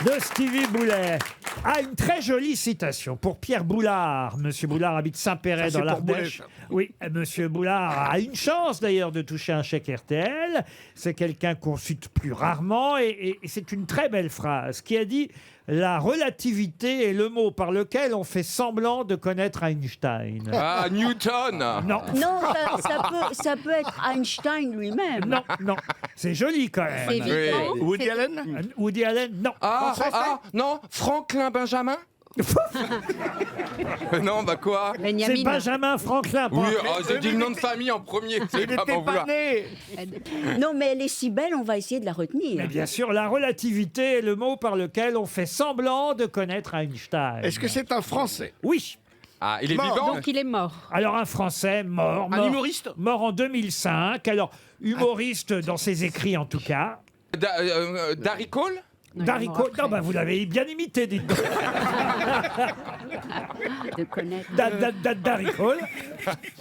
de Stevie Boulet a une très jolie citation pour Pierre Boulard. Monsieur Boulard habite Saint-Péret dans l'Ardèche. Oui, Monsieur Boulard a une chance d'ailleurs de toucher un chèque RTL. C'est quelqu'un qu'on cite plus rarement et c'est une très belle phrase qui a dit: la relativité est le mot par lequel on fait semblant de connaître Einstein. Ah, Newton. Non. Non, ça peut être Einstein lui-même. Non, c'est joli quand même. C'est évident. Oui. Woody Allen? Woody Allen, non. Non, Franklin Benjamin. Non, bah quoi? C'est Benjamin. Benjamin Franklin. Oui, j'ai dit le nom de famille en premier. Il n'était pas né. Non, mais elle est si belle, on va essayer de la retenir. Mais bien sûr, la relativité est le mot par lequel on fait semblant de connaître Einstein. Est-ce que c'est un Français? Oui. Ah, il est Mort. vivant? Donc il est mort. Alors un Français mort. Un mort- humoriste? Mort en 2005. Alors, humoriste dans ses écrits en tout cas. Darry Cole? Non, il est Darry mort Cole. après. Non, bah vous l'avez bien imité, dites donc. De connaître. Darry Cole.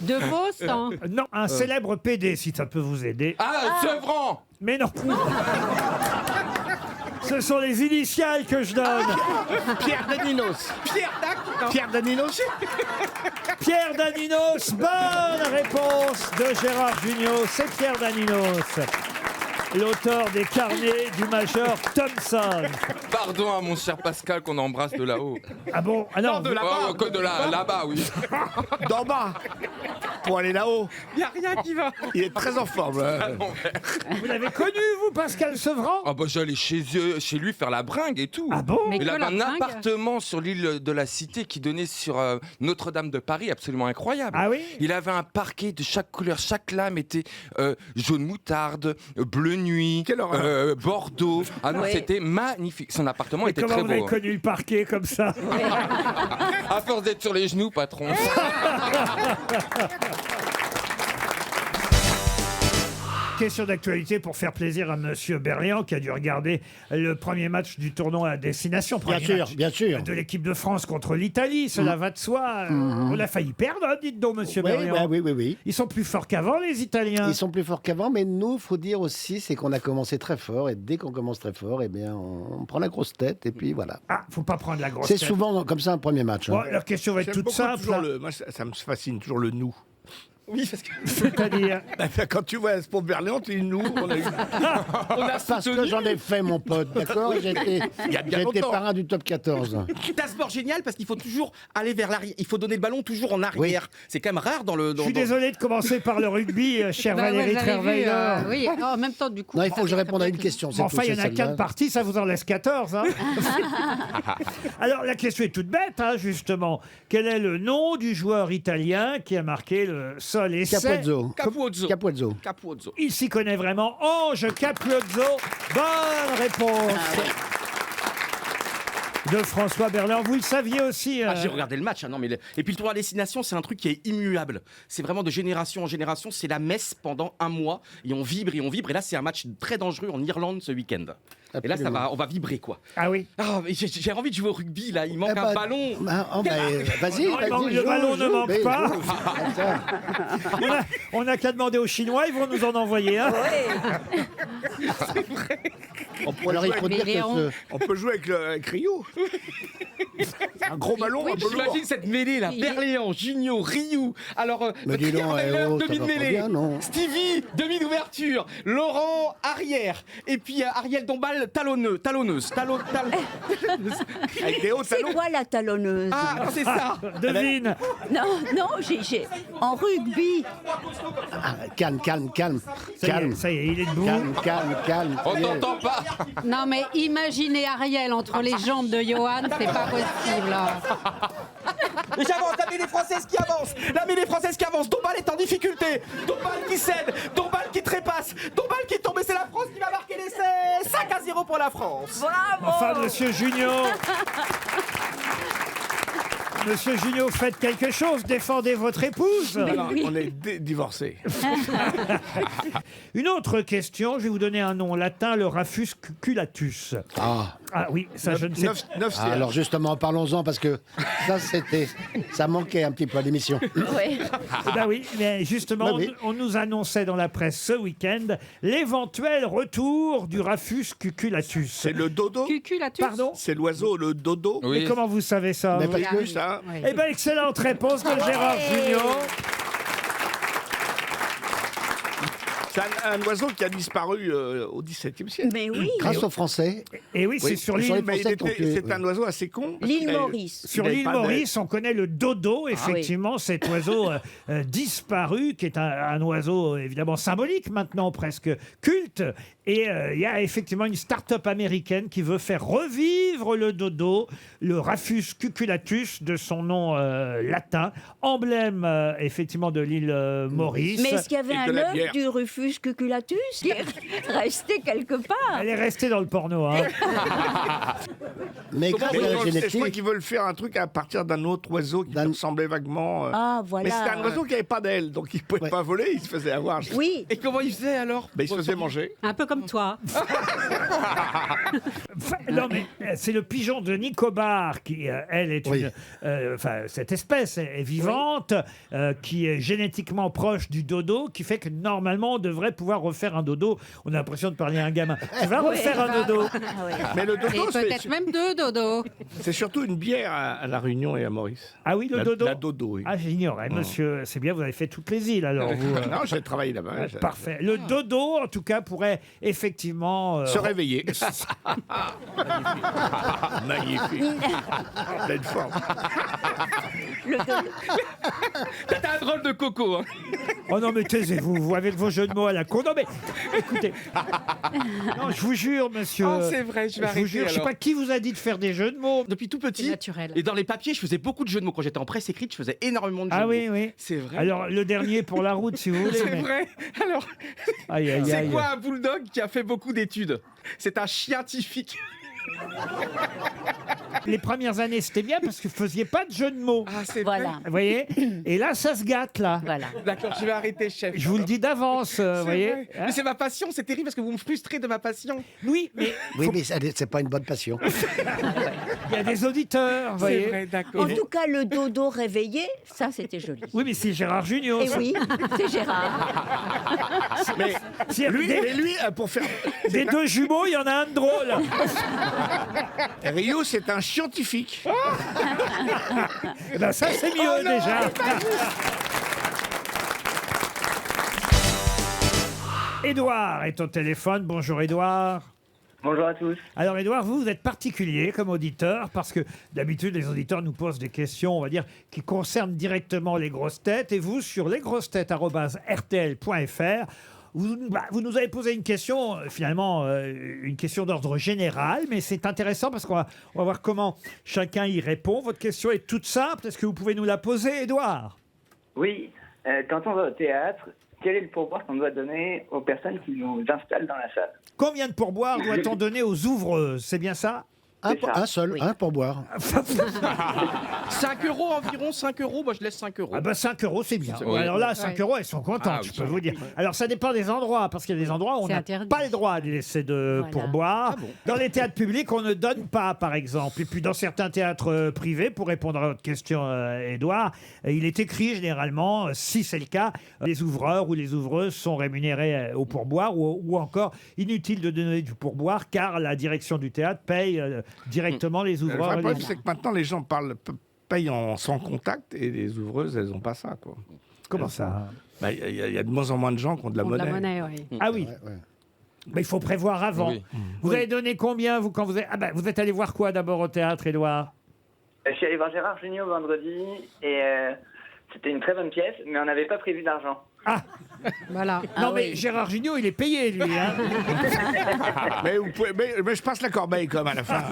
De Vos, hein. Non, un célèbre PD, si ça peut vous aider. Ah, Sevran. Mais non. Ce sont les initiales que je donne. Pierre Daninos. Pierre Daninos? Pierre Daninos, bonne réponse de Gérard Jugnot. C'est Pierre Daninos, l'auteur des carnets du major Thompson. Pardon à mon cher Pascal qu'on embrasse de là-haut. Ah bon? Ah non, de là-bas. Oh, que de là-bas, oui. D'en bas. Pour aller là-haut. Il a rien qui va. Il est très en forme. vous l'avez connu, vous, Pascal Sevran? Ah bah j'allais chez lui faire la bringue et tout. Ah bon? Mais Il que avait la un bringue. appartement sur l'île de la Cité qui donnait sur Notre-Dame de Paris, absolument incroyable. Ah oui? Il avait un parquet de chaque couleur, chaque lame était jaune moutarde, bleu nuit, Quelle horreur. Bordeaux. Ah non, Oui. c'était magnifique. Son appartement Et était comment très vous avez beau. connu le parquet comme ça? À force d'être sur les genoux, patron. Question d'actualité pour faire plaisir à Monsieur Berliand qui a dû regarder le premier match du tournoi à destination. Bien Premier sûr, match bien sûr. de l'équipe de France contre l'Italie, cela va de soi. On a failli perdre, hein, dites donc, Monsieur Oui, Berliand. oui. Ils sont plus forts qu'avant, les Italiens. Ils sont plus forts qu'avant, mais nous, faut dire aussi, c'est qu'on a commencé très fort, et dès qu'on commence très fort, eh bien, on prend la grosse tête, et puis voilà. Ah, faut pas prendre la grosse C'est tête. souvent comme ça un premier match. Bon, hein. leur question va être J'aime toute beaucoup simple. toujours moi, ça me fascine toujours le nous. Oui, parce que... C'est-à-dire, Quand tu vois ce pauvre Berléand, tu dis nous, on a eu. Parce que j'en ai fait, mon pote, d'accord? J'étais longtemps. parrain du top 14. C'est un sport génial parce qu'il faut toujours aller vers l'arrière. Il faut donner le ballon toujours en arrière. C'est quand même rare dans le. je suis désolé de commencer par le rugby, chère Bah, Valérie moi, j'avais vu, Trierweiler. oui, en même temps, du coup. Non, il faut que je réponde à une question. c'est Enfin, tout, il y en c'est a qu'un celle-là. de parti, ça vous en laisse 14. Hein. Alors, la question est toute bête, hein, justement. Quel est le nom du joueur italien qui a marqué le seul essai? Capozzo. Capuzzo. Capozzo. Capuzzo. Il s'y connaît vraiment. Ange Capuzzo. Bonne réponse de François Berland. Vous le saviez aussi. Ah, j'ai regardé le match. Non, mais et puis le tournoi à destination, c'est un truc qui est immuable. C'est vraiment de génération en génération. C'est la messe pendant un mois. Et on vibre et on vibre. Et là, c'est un match très dangereux en Irlande ce week-end. Et là, on va vibrer, quoi. Ah oui. Ah, mais j'ai envie de jouer au rugby, là. Il manque Eh un ben, ballon. Vas-y, Non, vas-y. le ballon ne manque mais pas. joue. On a qu'à demander aux Chinois, ils vont nous en envoyer un. Alors, il faut dire que Léon. On peut jouer avec Rio. Un gros ballon, un peu lourd. J'imagine cette mêlée, là. Il- Berléand, Junio, Ryu. Alors, Mais dis donc, Trierweiler, oh, ça demi de va pas mêlée. bien, non. Stevie, demi d'ouverture. Laurent, arrière. Et puis Ariel Dombal, talonneuse. Avec des hauts C'est talons. quoi la talonneuse? Ah, non, c'est ça. Devine. Non, en rugby. calme. Ça y est, il est debout. Calme. On ça y est. t'entend pas. Non, mais imaginez Ariel entre les jambes de Johan, c'est pas possible. Et j'avance, la mêlée française qui avance. Dombal est en difficulté. Dombal qui cède. Dombal qui trépasse. Dombal qui tombe. Et c'est la France qui va marquer l'essai. 5-0 pour la France. Bravo! Enfin, monsieur Junior. Monsieur Junio, faites quelque chose, défendez votre épouse. Alors, on est divorcés. Une autre question, je vais vous donner un nom latin, le Rafus cuculatus. Ah. Ah oui, ça je ne sais pas. Ah, alors justement, parlons-en parce que ça manquait un petit peu à l'émission. Oui. Ben oui, mais justement, Oui, oui. on nous annonçait dans la presse ce week-end l'éventuel retour du Rafus cuculatus. C'est le dodo. Cuculatus. Pardon. C'est l'oiseau, le dodo. Oui. Et comment vous savez ça Mais vous parce J'ai que- vu ça. Oui. Eh bien, excellente réponse de Gérard Junior. C'est un oiseau qui a disparu au XVIIe siècle. Mais oui. Grâce aux Français. Et oui, c'est sur sur l'île. les Mais Français qui ont tué, c'est oui. un oiseau assez con. parce L'île qu'il a- Maurice. Sur Il avait l'île pas d'aile. Maurice, on connaît le dodo, effectivement, cet oiseau disparu, qui est un oiseau évidemment symbolique maintenant, presque culte. Et il y a effectivement une start-up américaine qui veut faire revivre le dodo, le Rafus cuculatus de son nom latin, emblème effectivement de l'île Maurice. Mais est-ce qu'il y avait Et de un la œuf bière. du Rufus cuculatus qui est resté quelque part? Elle est restée dans le porno. Hein. Mais grâce à la Je crois génétique. qu'ils veulent faire un truc à partir d'un autre oiseau qui D'un- ressemblait vaguement. Ah, Mais voilà. c'était un oiseau qui n'avait pas d'aile, donc il ne pouvait Ouais. pas voler, il se faisait avoir. Oui. Et comment il faisait alors? Mais il se faisait manger. Un peu comme toi. Enfin, non, mais c'est le pigeon de Nicobar qui, elle, est Oui. enfin, cette espèce est vivante, qui est génétiquement proche du dodo, qui fait que normalement on devrait pouvoir refaire un dodo. On a l'impression de parler à un gamin. Tu vas refaire un dodo. Ah, ouais. Mais le Et dodo, peut-être même deux dodo. c'est surtout une bière à La Réunion et à Maurice. Ah oui, le La- dodo. La dodo, oui. Ah, j'ignorais, monsieur. C'est bien, vous avez fait toutes les îles alors. Vous, Non, j'ai travaillé là-bas. Parfait. Le dodo, en tout cas, pourrait effectivement Se réveiller. Magnifique. Pleine forme. Le dodo. T'as un drôle de coco. Hein. Oh non, mais taisez-vous, vous avec vos jeux de mots à la con. Non, mais écoutez. Non, je vous jure, monsieur. Oh, c'est vrai, je vais vous arrêter, jure, je sais alors. pas qui vous a dit de faire des jeux de mots. Depuis tout C'est petit. naturel. Et dans les papiers, je faisais beaucoup de jeux de mots. Quand j'étais en presse écrite, je faisais énormément de jeux Ah de oui, mots. oui. C'est vrai. Alors, le dernier pour la route, si vous voulez. c'est mais- vrai. Alors, Aïe, aïe, c'est aïe. quoi un bulldog qui a fait beaucoup d'études? C'est un scientifique. Les premières années, c'était bien parce que vous faisiez pas de jeux de mots. Ah, c'est Voilà. Vous voyez. Et là, ça se gâte, là. Voilà. vrai. D'accord, je vais arrêter, chef. Je vous le dis d'avance, vous C'est voyez. vrai. Hein. Mais c'est ma passion, c'est terrible parce que vous me frustrez de ma passion. Oui, mais Oui, mais c'est pas une bonne passion. il y a des auditeurs, vous C'est voyez. vrai, d'accord. En tout cas, le dodo réveillé, ça, c'était joli. Oui, mais c'est Gérard Junior. Et ça. oui, c'est Gérard. Mais Si- lui, des, mais lui, pour faire. des deux jumeaux, il y en a un de drôle. Rio, c'est un scientifique. Eh ben, ça, c'est mieux déjà. Édouard est au téléphone. Bonjour Édouard. Bonjour à tous. Alors Édouard, vous êtes particulier comme auditeur parce que d'habitude les auditeurs nous posent des questions, on va dire, qui concernent directement les grosses têtes. Et vous, sur lesgrossetêtes@rtl.fr, vous nous avez posé une question, finalement, une question d'ordre général, mais c'est intéressant parce on va voir comment chacun y répond. Votre question est toute simple. Est-ce que vous pouvez nous la poser, Édouard? Oui, quand on va au théâtre, quel est le pourboire qu'on doit donner aux personnes qui nous installent dans la salle? Combien de pourboires doit-on donner aux ouvreuses? C'est bien ça? C'est ça. Un seul, Oui. un pour boire. 5 euros environ, 5 euros, moi je laisse 5 euros. Ah bah 5 euros, c'est bien. Ouais. Alors là, 5 euros, elles sont contentes, Ah, je oui, peux vous dire. Alors ça dépend des endroits, parce qu'il y a des endroits où on C'est n'a interdit. pas le droit de laisser de Voilà. pourboire. Dans les théâtres publics, on ne donne pas, par exemple. Et puis dans certains théâtres privés, pour répondre à votre question, Édouard, il est écrit généralement, si c'est le cas, les ouvreurs ou les ouvreuses sont rémunérés au pourboire, ou encore inutile de donner du pourboire, car la direction du théâtre paye directement les Le ouvreurs. vrai et les- problème, c'est que maintenant, les gens payent sans contact et les ouvreuses, elles n'ont pas ça. Quoi. Comment ça? Bah, il y a de moins en moins de gens qui ont de la Pour de monnaie. la monnaie, oui. Ah oui, Ouais, ouais. mais il faut prévoir avant. Oui. Vous avez donné combien, vous, quand vous êtes... Ah ben, vous êtes allé voir quoi d'abord au théâtre, Édouard? Je suis allé voir Gérard Junior vendredi et c'était une très bonne pièce, mais on n'avait pas prévu d'argent. Voilà. Non, Ah mais oui. Gérard Junior, il est payé, lui. Hein. Mais, mais je passe la corbeille quand même à la fin.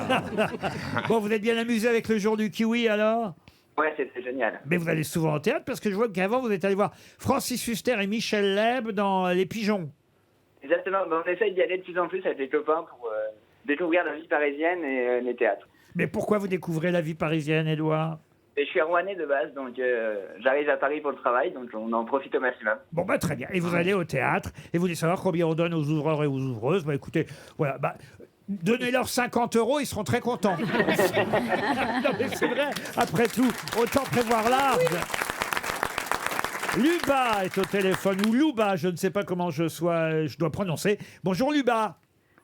Bon, vous êtes bien amusé avec le jour du kiwi, alors? Ouais, c'était génial. Mais vous allez souvent au théâtre, parce que je vois qu'avant, vous êtes allé voir Francis Huster et Michel Leb dans Les Pigeons. Exactement, ben, on essaye d'y aller de plus en plus avec les copains pour découvrir la vie parisienne et les théâtres. Mais pourquoi vous découvrez la vie parisienne, Édouard? Et je suis rouennais de base, donc j'arrive à Paris pour le travail, donc on en profite au maximum. Bon, bah très bien. Et vous allez au théâtre, et vous voulez savoir combien on donne aux ouvreurs et aux ouvreuses. Bah écoutez, voilà, donnez-leur 50 €, ils seront très contents. Non, mais c'est vrai, après tout, autant prévoir large. Luba est au téléphone, ou Louba, je ne sais pas comment je dois prononcer. Bonjour Luba.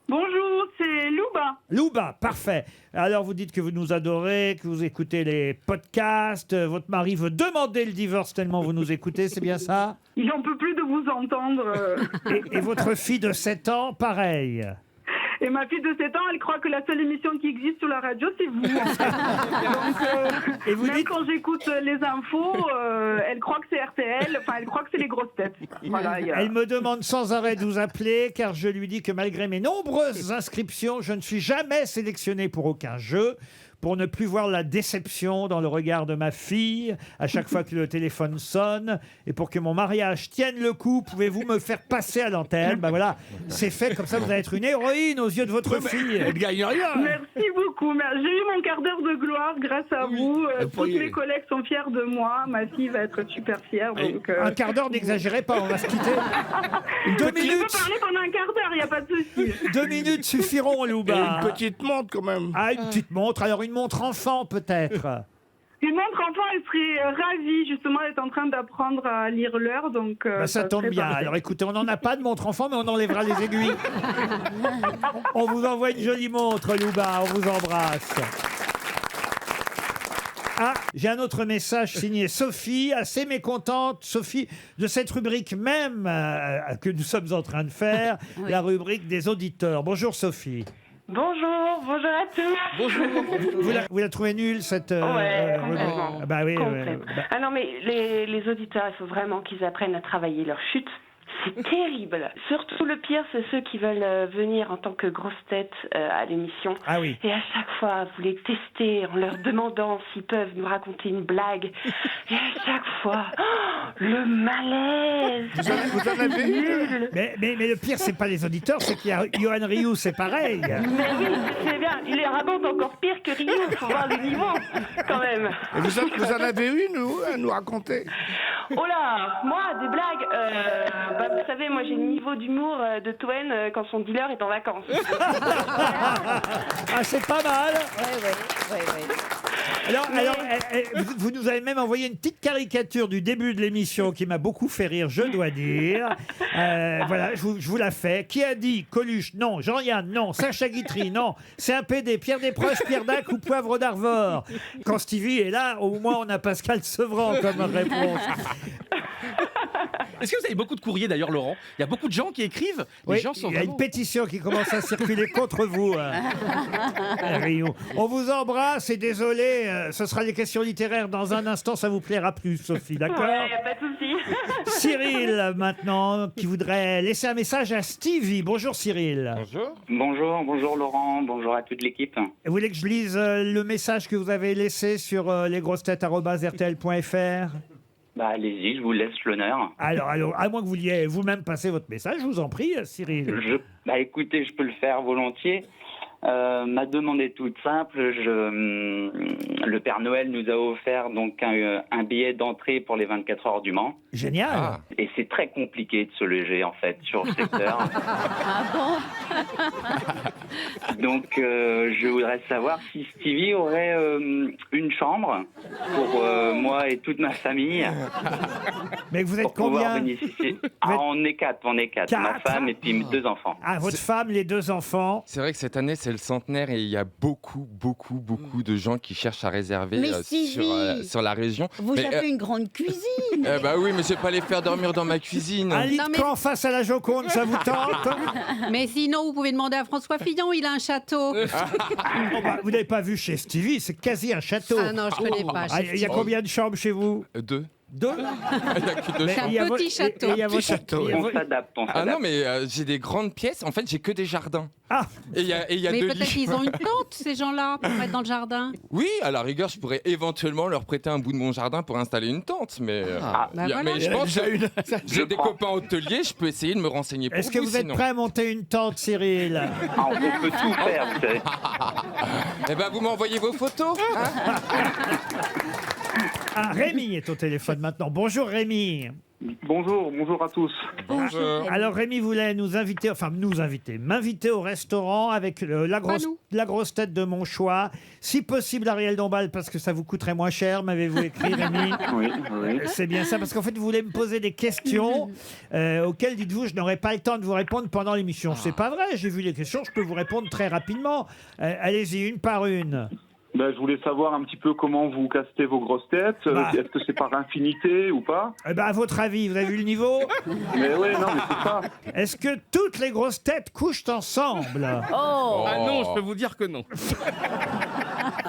Bonjour, c'est Louba. Louba, parfait. Alors vous dites que vous nous adorez, que vous écoutez les podcasts, votre mari veut demander le divorce tellement vous nous écoutez, c'est bien ça? Il n'en peut plus de vous entendre. Et votre fille de 7 ans, pareil. Et ma fille de 7 ans, elle croit que la seule émission qui existe sur la radio, c'est vous. En fait. Donc, et vous même dites... quand j'écoute les infos, elle croit que c'est RTL, enfin, elle croit que c'est les grosses têtes. Voilà, Elle me demande sans arrêt de vous appeler, car je lui dis que malgré mes nombreuses inscriptions, je ne suis jamais sélectionné pour aucun jeu. Pour ne plus voir la déception dans le regard de ma fille à chaque fois que le téléphone sonne, et pour que mon mariage tienne le coup, pouvez-vous me faire passer à l'antenne? Ben voilà, c'est fait, comme ça vous allez être une héroïne aux yeux de votre fille. Elle gagne rien. Merci beaucoup. J'ai eu mon quart d'heure de gloire grâce à vous. Tous mes collègues sont fiers de moi. Ma fille va être super fière. Donc, Un quart d'heure, n'exagérez pas, on va se quitter. 2 minutes. Je peux parler pendant un quart d'heure, il n'y a pas de souci. 2 minutes suffiront, Louba. Une petite montre quand même. Ah, une petite montre. Alors une montre enfant peut-être. Une montre enfant, elle serait ravie. Justement, elle est en train d'apprendre à lire l'heure. Donc, ça tombe bien. parfait. Alors écoutez, on n'en a pas de montre enfant, mais on enlèvera les aiguilles. On vous envoie une jolie montre, Louba. On vous embrasse. Ah, j'ai un autre message signé Sophie, assez mécontente, Sophie, de cette rubrique même que nous sommes en train de faire, la rubrique des auditeurs. Bonjour Sophie. Bonjour à tous. Bonjour. Vous la trouvez nulle cette complètement. Bah oui. Complètement. Ah non, mais les auditeurs, il faut vraiment qu'ils apprennent à travailler leur chute. C'est terrible. Surtout le pire, c'est ceux qui veulent venir en tant que grosse tête à l'émission. Ah oui. Et à chaque fois, vous les testez en leur demandant s'ils peuvent nous raconter une blague. Et à chaque fois, le malaise. Vous en avez nul. Mais le pire, c'est pas les auditeurs, c'est qu'il y a Johan Rioux, c'est pareil. Mais oui, c'est bien. Il les raconte encore pire que Rio. Il faut voir le niveau, quand même. Et vous en avez une à nous raconter? Oh là, moi, des blagues. Vous savez, moi j'ai le niveau d'humour de Toen quand son dealer est en vacances. Ah, c'est pas mal. Alors, vous nous avez même envoyé une petite caricature du début de l'émission qui m'a beaucoup fait rire, je dois dire. Voilà, je vous la fais. Qui a dit Coluche? Non. Jean-Yann? Non. Sacha Guitry? Non. C'est un PD. Pierre Desproges, Pierre Dac ou Poivre d'Arvor? Quand Stevie est là, au moins on a Pascal Sevran comme réponse. Est-ce que vous avez beaucoup de courriers d'ailleurs, Laurent? Il y a beaucoup de gens qui écrivent. Les gens sont il y a vraiment... une pétition qui commence à circuler contre vous, Rio. On vous embrasse et désolé, ce sera les questions littéraires dans un instant, ça vous plaira plus, Sophie, d'accord? Ouais, y a pas de souci. Cyril, maintenant, qui voudrait laisser un message à Stevie. Bonjour Cyril. Bonjour Laurent, bonjour à toute l'équipe. Vous voulez que je lise le message que vous avez laissé sur lesgrossetêtes@rtl.fr? Bah allez-y, je vous laisse l'honneur. Alors, à moins que vous vouliez vous-même passer votre message, je vous en prie, Cyril. Écoutez, je peux le faire volontiers. Ma demande est toute simple. Le Père Noël nous a offert donc un billet d'entrée pour les 24 heures du Mans. Génial. Et c'est très compliqué de se loger en fait sur le secteur. Ah bon? Donc je voudrais savoir si Stevie aurait une chambre pour moi et toute ma famille. Mais vous êtes pour pouvoir combien? bénéficier. On est quatre. Ma femme et puis mes 2 enfants. Ah, votre femme, les 2 enfants. C'est vrai que cette année, c'est le centenaire et il y a beaucoup de gens qui cherchent à réserver Mais Stevie, sur la région. Vous avez une grande cuisine. Bah oui, mais je vais pas les faire dormir dans ma cuisine. Un lit de camp face à la Joconde, ça vous tente? Mais sinon, vous pouvez demander à François Fillon, il a un château. Vous n'avez pas vu chez Stevie, c'est quasi un château. Ah non, je connais pas. Il y a combien de chambres chez vous? 2. 2? Il y a que 2 C'est chambres. un petit château. Petit château. On s'adapte. Ah non, mais j'ai des grandes pièces. En fait, j'ai que des jardins. Ah. Et il y a Mais 2 peut-être lits. qu'ils ont une tente, ces gens-là, pour mettre dans le jardin. Oui, à la rigueur, je pourrais éventuellement leur prêter un bout de mon jardin pour installer une tente. Mais, mais je pense que j'ai des copains hôteliers, je peux essayer de me renseigner pour vous. Est-ce que vous êtes prêt à monter une tente, Cyril? On peut tout faire, vous savez. Eh ben, vous m'envoyez vos photos. Ah, Rémi est au téléphone maintenant. Bonjour Rémi. Bonjour à tous. Alors Rémi voulait m'inviter au restaurant avec la grosse tête de mon choix. Si possible Ariel Dombal parce que ça vous coûterait moins cher, m'avez-vous écrit Rémi? Oui. C'est bien ça, parce qu'en fait vous voulez me poser des questions auxquelles dites-vous je n'aurai pas le temps de vous répondre pendant l'émission. C'est pas vrai, j'ai vu les questions, je peux vous répondre très rapidement. Allez-y, une par une. Je voulais savoir un petit peu comment vous castez vos grosses têtes. Est-ce que c'est par infinité ou pas? À votre avis, vous avez vu le niveau? Mais oui, non, mais c'est ça. Est-ce que toutes les grosses têtes couchent ensemble? Ah non, je peux vous dire que non.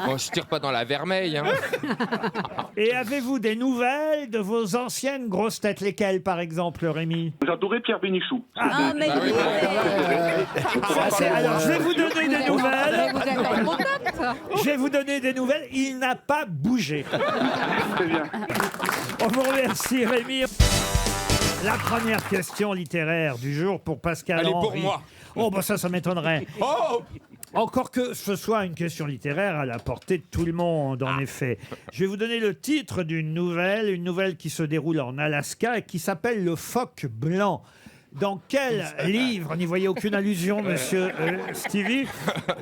Bon, je tire pas dans la vermeille. Hein. Et avez-vous des nouvelles de vos anciennes grosses têtes? Lesquelles, par exemple, Rémi? J'adorais Pierre Bénichou. Ah, mais oui. Alors, je vais vous donner des nouvelles. Vous êtes en contact. Je vais vous donner des nouvelles. Il n'a pas bougé. Très bien. On vous remercie, Rémi. La première question littéraire du jour pour Pascal Elle est pour Henry. moi. Oh, ça m'étonnerait. Oh, Encore que ce soit une question littéraire à la portée de tout le monde, en effet. Je vais vous donner le titre d'une nouvelle qui se déroule en Alaska et qui s'appelle Le Phoque Blanc. Dans quel livre, n'y voyez aucune allusion, monsieur Stevie,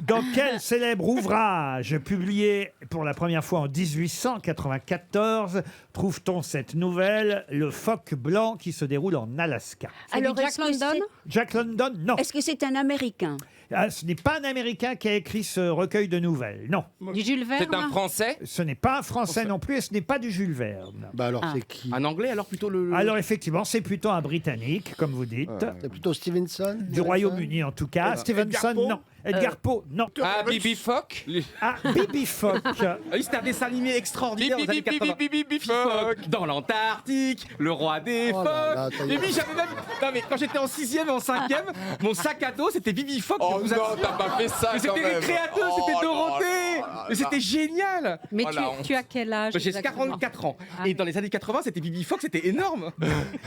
dans quel célèbre ouvrage publié pour la première fois en 1894 trouve-t-on cette nouvelle, Le Phoque Blanc, qui se déroule en Alaska? Alors, Jack London? Jack London, non. Est-ce que c'est un Américain? Ce n'est pas un Américain qui a écrit ce recueil de nouvelles, non. Du Jules Verne? c'est un Français? Ce n'est pas un Français non plus et ce n'est pas du Jules Verne. Alors, c'est qui? Un anglais, alors plutôt le. Alors effectivement, c'est plutôt un Britannique, comme vous dites. C'est plutôt Stevenson? Du Royaume-Uni en tout cas. Stevenson, Poe non. Edgar Poe, non. Ah, Bibi Phoque? Ah, Bibi Phoque. Oui, c'était un dessin animé extraordinaire aux années 80. Bibi Phoque. Dans l'Antarctique, le roi des Oh là là, phoques. ça y est. Et puis j'avais même. Non mais quand j'étais en 6e et en 5e, mon sac à dos c'était Bibi Phoque. Oh je vous non, assure. t'as pas fait ça Mais quand c'était les même. créateurs, Oh c'était là Dorothée. là Mais c'était génial. Mais Oh, la honte. tu as quel âge? J'ai exactement? 44 ans. Ah. Et dans les années 80, c'était Bibi Phoque, c'était énorme.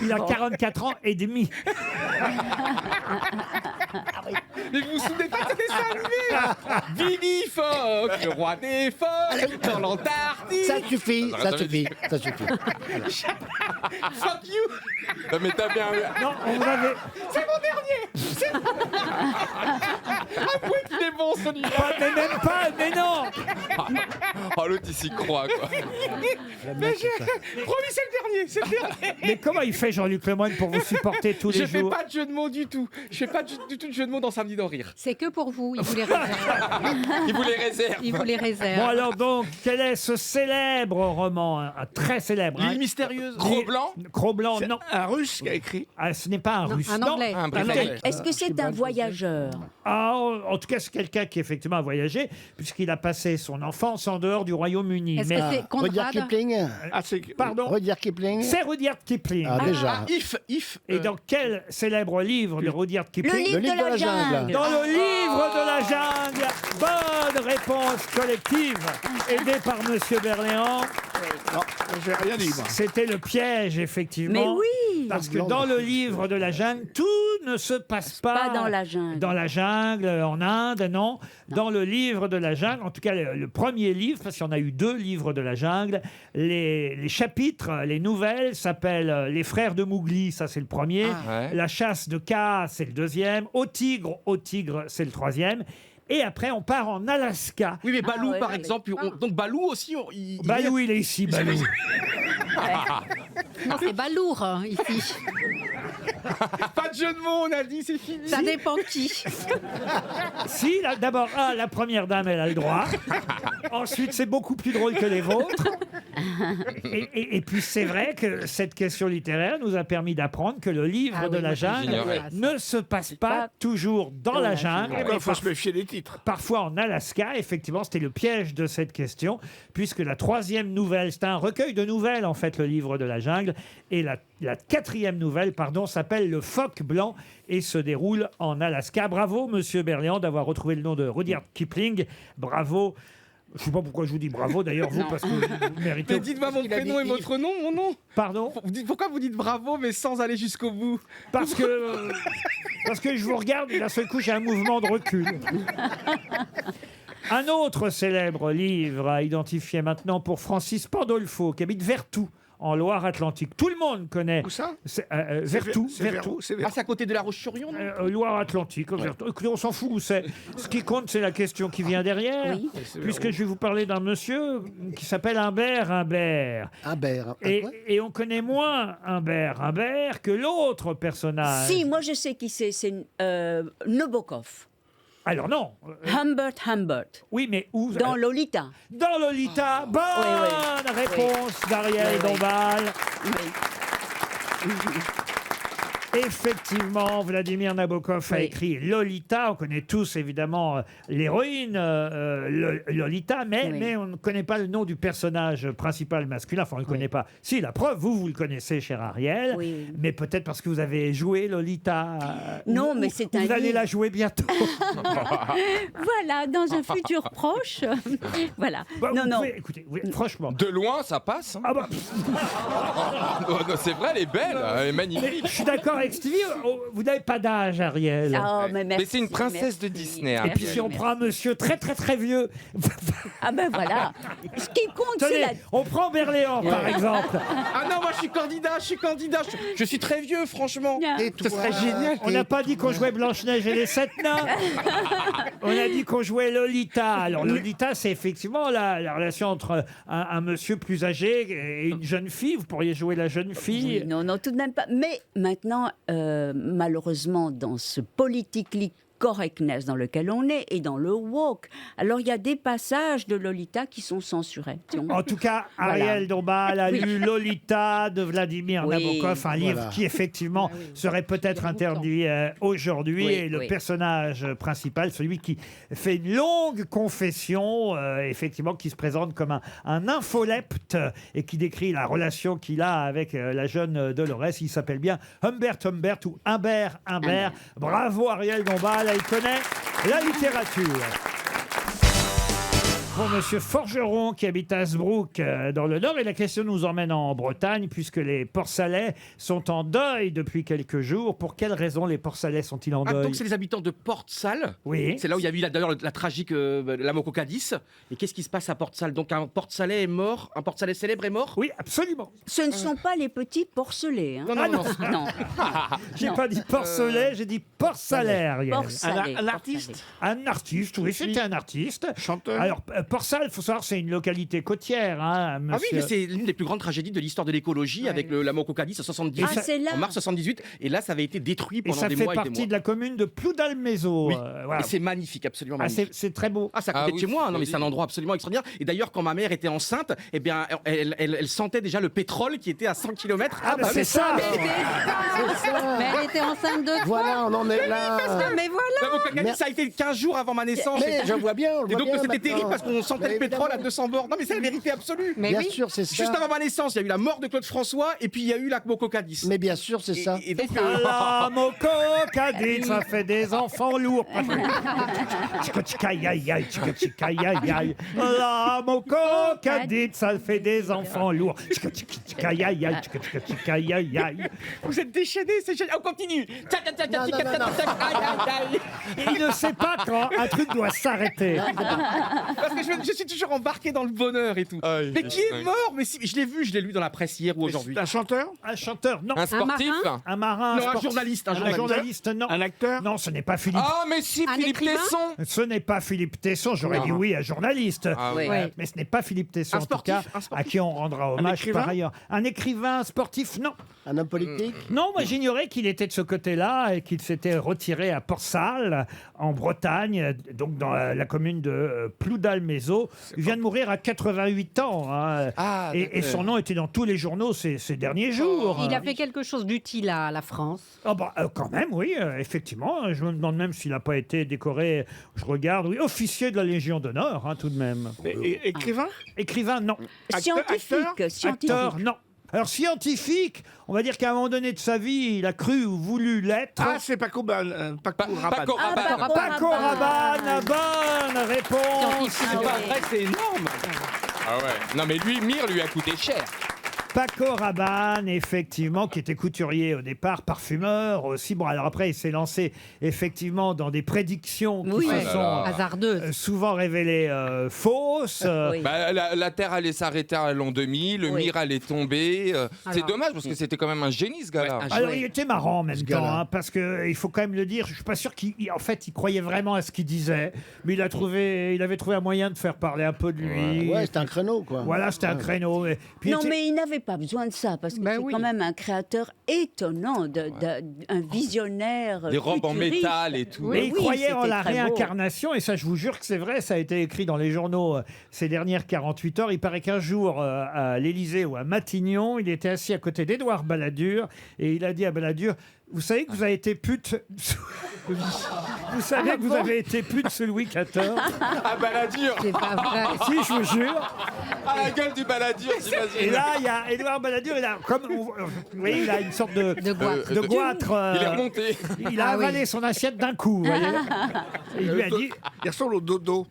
Il a 44 ans et demi. Mais vous vous souvenez pas de ce dessin animé? Bibi Phoque, le roi des phoques, dans l'Antarctique. Ça suffit. Fuck you. Non, mais t'as bien. Non, on vous avait... C'est mon dernier. Avouez qu'il est bon celui-là. Mais même pas, mais non. Oh, l'autre, il s'y croit, quoi. Mais promis, c'est le dernier. Mais comment il fait Jean-Luc Lemoyne pour vous supporter tous Je les fais jours? pas de jeu de mots du tout. Je fais pas du tout de jeu de mots dans Samedi d'en rire. C'est que pour vous, il vous les réserve. Il vous les réserve. Il vous les Bon réserve. alors donc, quel est ce célèbre roman, un très célèbre L'île mystérieuse. Cro-Blanc? Cro-Blanc, non. Un russe qui a écrit. Ah, ce n'est pas un russe. Un non. anglais. Un Britannique. Est-ce que c'est un voyageur? Ah, en tout cas, c'est quelqu'un qui effectivement a voyagé, puisqu'il a passé son enfance en dehors du Royaume-Uni. Est-ce Mais que c'est Rudyard Conrad? Kipling? pardon, Rudyard Kipling? c'est Rudyard Kipling. Ah, déjà. If. Et dans quel célèbre livre de Rudyard Le Kipling? livre de la jungle. Dans le livre de la jungle. Bonne réponse collective, aidée par Monsieur Berléand. Non, j'ai rien dit, moi. C'était le piège, effectivement. Mais oui. Parce que dans le livre de la jungle, tout ne se passe pas, Pas dans la jungle. dans la jungle, en Inde, non. Dans le livre de la jungle, en tout cas le premier livre, parce qu'il y en a eu 2 livres de la jungle, les chapitres, les nouvelles s'appellent Les Frères de Mowgli, ça c'est le premier. Ouais. La chasse de Kaa, c'est le deuxième. Au tigre, c'est le troisième. Et après, on part en Alaska. Oui, mais Balou, ouais, par non, mais- exemple. Donc Balou aussi. Balou, il est ici, Balou. Non, c'est Balourd, hein, ici. Pas de jeu de mots, on a dit, c'est fini. Ça dépend de qui. Si, d'abord, la première dame, elle a le droit. Ensuite, c'est beaucoup plus drôle que les vôtres. Et puis, c'est vrai que cette question littéraire nous a permis d'apprendre que le livre Ah de oui, la moi, jungle j'ignorais. ne se passe pas toujours dans la jungle. Il faut se méfier des titres. Parfois en Alaska, effectivement, c'était le piège de cette question, puisque la 3e nouvelle, c'est un recueil de nouvelles, en fait, le livre de la jungle, et la 4e nouvelle, pardon, s'appelle Le Phoque Blanc et se déroule en Alaska. Bravo, Monsieur Berléand, d'avoir retrouvé le nom de Rudyard Kipling. Bravo. Je ne sais pas pourquoi je vous dis bravo, d'ailleurs, vous, parce que vous méritez... Mais dites-moi mon prénom et votre nom, mon nom. Pardon? Pourquoi vous dites bravo, mais sans aller jusqu'au bout? Parce que je vous regarde et d'un seul coup, j'ai un mouvement de recul. Un autre célèbre livre à identifier maintenant pour Francis Pandolfo, qui habite Vertou, en Loire-Atlantique. Tout le monde connaît. Où ça? Vertou. Ah, c'est à côté de la Roche-sur-Yon, non? Loire-Atlantique. Vertou. Écoutez, on s'en fout où c'est. Ce qui compte, c'est la question qui vient derrière. Oui. Puisque je vais vous parler d'un monsieur qui s'appelle Humbert Humbert. Humbert. Et on connaît moins Humbert que l'autre personnage. Si, moi je sais qui c'est Nabokov. Alors non. Humbert. Oui, mais où? Dans Lolita. Dans Lolita. Bonne Oui. réponse d'Ariel Dombal. Oui. Effectivement, Vladimir Nabokov a écrit Lolita. On connaît tous évidemment l'héroïne Lolita, mais on ne connaît pas le nom du personnage principal masculin. Enfin, on ne le connaît pas. Si, la preuve, vous le connaissez, cher Ariel. Oui. Mais peut-être parce que vous avez joué Lolita. Non, mais c'est un Vous allez livre. la jouer bientôt. Voilà, dans un futur proche. Voilà. Bah, non, vous non. pouvez- écoutez, franchement. De loin, ça passe. Hein. Ah bah, Non, c'est vrai, elle est belle, elle est mais magnifique. je suis d'accord avec Stevie. Vous n'avez pas d'âge, Ariel. Oh, mais merci. Mais c'est une princesse de merci. Disney. Et Ariel. puis si on prend un monsieur très très très vieux, Ah ben voilà. Ce qui compte, c'est tenez, la... on prend Berléand par exemple. Ah non, moi je suis candidat. Je suis très vieux, franchement. Ce serait génial. On n'a pas dit qu'on jouait Blanche-Neige et les 7 nains. On a dit qu'on jouait Lolita. Alors Lolita, c'est effectivement la relation entre un monsieur plus âgé et une jeune fille. Vous pourriez jouer la jeune fille. Oui, non, tout de même pas. Mais maintenant, malheureusement, dans ce politically correctness dans lequel on est et dans le woke, alors il y a des passages de Lolita qui sont censurés. En tout cas, Ariel Dombal a lu Lolita de Vladimir Nabokov, un livre qui effectivement serait peut-être interdit aujourd'hui. Oui, Et le oui. personnage principal, celui qui fait une longue confession, effectivement, qui se présente comme un infolepte et qui décrit la relation qu'il a avec la jeune Dolores. Il s'appelle bien Humbert ou Humbert. Bravo Ariel Dombal, il connaît la littérature. Pour Monsieur Forgeron qui habite à Hasbrook dans le Nord, et la question nous emmène en Bretagne puisque les Port-Salais sont en deuil depuis quelques jours. Pour quelles raisons les Port-Salais sont-ils en deuil? Donc c'est les habitants de Port-Salle. Oui. C'est là où il y a eu d'ailleurs la tragique la Mococadis. Et qu'est-ce qui se passe à Port-Salle? Donc un Port-Salais est mort, un Port-Salais célèbre est mort? Oui, absolument. Ce ne sont pas les petits porcelets. Hein. Non. Non. J'ai pas dit Port-Salais, j'ai dit Port-Salais, Ariel. Port-Salais. Un artiste? Un artiste, oui, c'était un artiste. Chanteur? Alors, Port-Salle, il faut savoir, c'est une localité côtière, hein, Ah oui, monsieur. mais c'est l'une des plus grandes tragédies de l'histoire de l'écologie avec la Mococadis en 78, Ah, c'est là. en mars 78. Et là, ça avait été détruit Et pendant ça des fait mois et des partie mois. de la commune de Ploudalmézeau. Oui. Voilà. Et c'est magnifique, absolument Ah, magnifique. c'est très beau. Ah, c'est à côté Ah de oui, chez moi, non, mais c'est c'est un endroit absolument extraordinaire. Et d'ailleurs, quand ma mère était enceinte, eh bien, elle sentait déjà le pétrole qui était à 100 km. Ah, bah, c'est ça. Mais elle était enceinte de quoi? Voilà, on en est là. Mais voilà. La Mococadis, ça a été 15 jours avant ma naissance. Mais je vois bien, on le Et voit donc bien c'était maintenant. terrible parce qu'on sentait Mais le pétrole à évidemment. 200 bords. Non mais c'est la vérité absolue. Mais Bien oui. sûr, c'est ça. Juste avant ma naissance, il y a eu la mort de Claude François et puis il y a eu la Mococadis. Mais bien sûr, c'est ça. Et donc, La Mococadis, ça fait des enfants lourds. La Mococadis, ça fait des enfants lourds. vous êtes déchaînés, c'est génial. On continue. Tchac, tchac, tchac, Non, tchac, non, non, tchac, tchac, aïe, aïe, aïe. Il ne sait pas quand un truc doit s'arrêter. Parce que je suis toujours embarqué dans le bonheur et tout. Aïe, Mais qui est aïe. mort? Mais si, je l'ai vu, je l'ai lu dans la presse hier ou aujourd'hui. C'est un chanteur? Un chanteur, non. Un sportif? marin Un marin, Non, un sportif. journaliste, un Un journaliste. journaliste, non. Un acteur? Non, ce n'est pas Philippe. Ah, mais si, Un Philippe écrivain Tesson. Ce n'est pas Philippe Tesson. J'aurais Non. dit oui, un journaliste. Ah oui. Ouais. Mais ce n'est pas Philippe Tesson, Un en tout sportif, cas, un sportif. à qui on rendra hommage écrivain par ailleurs. Un écrivain, un sportif, non. Un homme politique? Non, moi j'ignorais qu'il était de ce côté-là et qu'il s'était retiré à Port-Salle, en Bretagne, donc dans la commune de Ploudalmézeau. Il vient de mourir à 88 ans. Hein. Ah, Et son nom était dans tous les journaux ces derniers jours. Il a fait quelque chose d'utile à la France. Ah bah, quand même, oui, effectivement. Je me demande même s'il n'a pas été décoré, je regarde, oui, officier de la Légion d'honneur, hein, tout de même. Écrivain? Écrivain, non. Scientifique. Acteur, non. Alors, scientifique, on va dire qu'à un moment donné de sa vie, il a cru ou voulu l'être. Ah, c'est Paco Rabanne. Paco Rabanne. Paco Rabanne, bonne réponse. Ah, bah, après, c'est énorme. Ah ouais. Non, mais lui, Mire lui a coûté cher. Paco Rabanne, effectivement, qui était couturier au départ, parfumeur aussi. Bon, alors après, il s'est lancé effectivement dans des prédictions qui se sont hasardeuses, souvent révélées fausses. Bah, la Terre allait s'arrêter à l'an 2000, le Mir allait tomber. C'est dommage parce que c'était quand même un génie, ce gars-là. Alors, il était marrant en même temps, hein, parce qu'il faut quand même le dire, je suis pas sûr qu'il croyait vraiment à ce qu'il disait, mais il avait trouvé un moyen de faire parler un peu de lui. Ouais, c'était un créneau, quoi. Voilà, c'était un créneau. Et puis Non, mais il n'avait pas besoin de ça, parce que c'est quand même un créateur étonnant, un visionnaire. Des robes en métal et tout. Mais il croyait en la très beau. réincarnation, et ça, je vous jure que c'est vrai, ça a été écrit dans les journaux ces dernières 48 heures. Il paraît qu'un jour, à l'Élysée ou à Matignon, il était assis à côté d'Édouard Balladur, et il a dit à Balladur: vous savez que vous avez été pute. Vous savez que vous avez été pute sous Louis XIV. Ah, Balladur. C'est pas vrai. Si, je vous jure. Ah, la gueule du Balladur, j'imagine. Et là, il y a Édouard Balladur, il a une sorte de goitre. Il est remonté. Il a avalé son assiette d'un coup, vous voyez. Et il lui a dit... Il ressemble au dodo.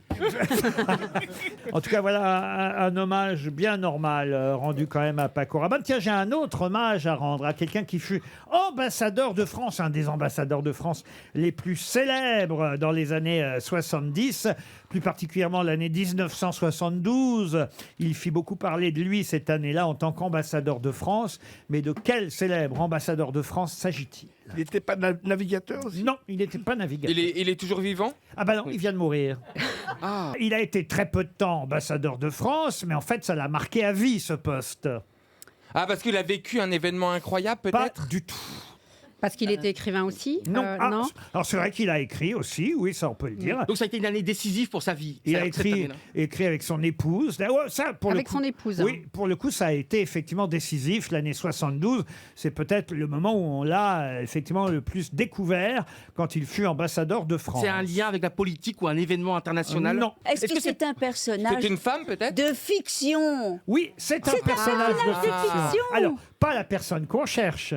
En tout cas, voilà un hommage bien normal rendu quand même à Paco Rabanne. Tiens, j'ai un autre hommage à rendre à quelqu'un qui fut ambassadeur de France, un des ambassadeurs de France les plus célèbres dans les années 70, plus particulièrement l'année 1972. Il fit beaucoup parler de lui cette année-là en tant qu'ambassadeur de France. Mais de quel célèbre ambassadeur de France s'agit-il ? Il n'était pas navigateur aussi? Non, il n'était pas navigateur. Il est toujours vivant? Ah bah non, il vient de mourir. Il a été très peu de temps ambassadeur de France, mais en fait, ça l'a marqué à vie, ce poste. Ah, parce qu'il a vécu un événement incroyable, peut-être? Pas du tout. Parce qu'il était écrivain aussi? Non. Non. Alors c'est vrai qu'il a écrit aussi, oui, ça on peut le dire. Donc ça a été une année décisive pour sa vie. Il a écrit avec son épouse. Ça, pour Avec le coup, son épouse. Oui, pour le coup, ça a été effectivement décisif. L'année 72, c'est peut-être le moment où on l'a effectivement le plus découvert quand il fut ambassadeur de France. C'est un lien avec la politique ou un événement international? Non. Est-ce que c'est un personnage C'est une femme, peut-être? de fiction? Oui, c'est un personnage de fiction. Alors, pas la personne qu'on cherche,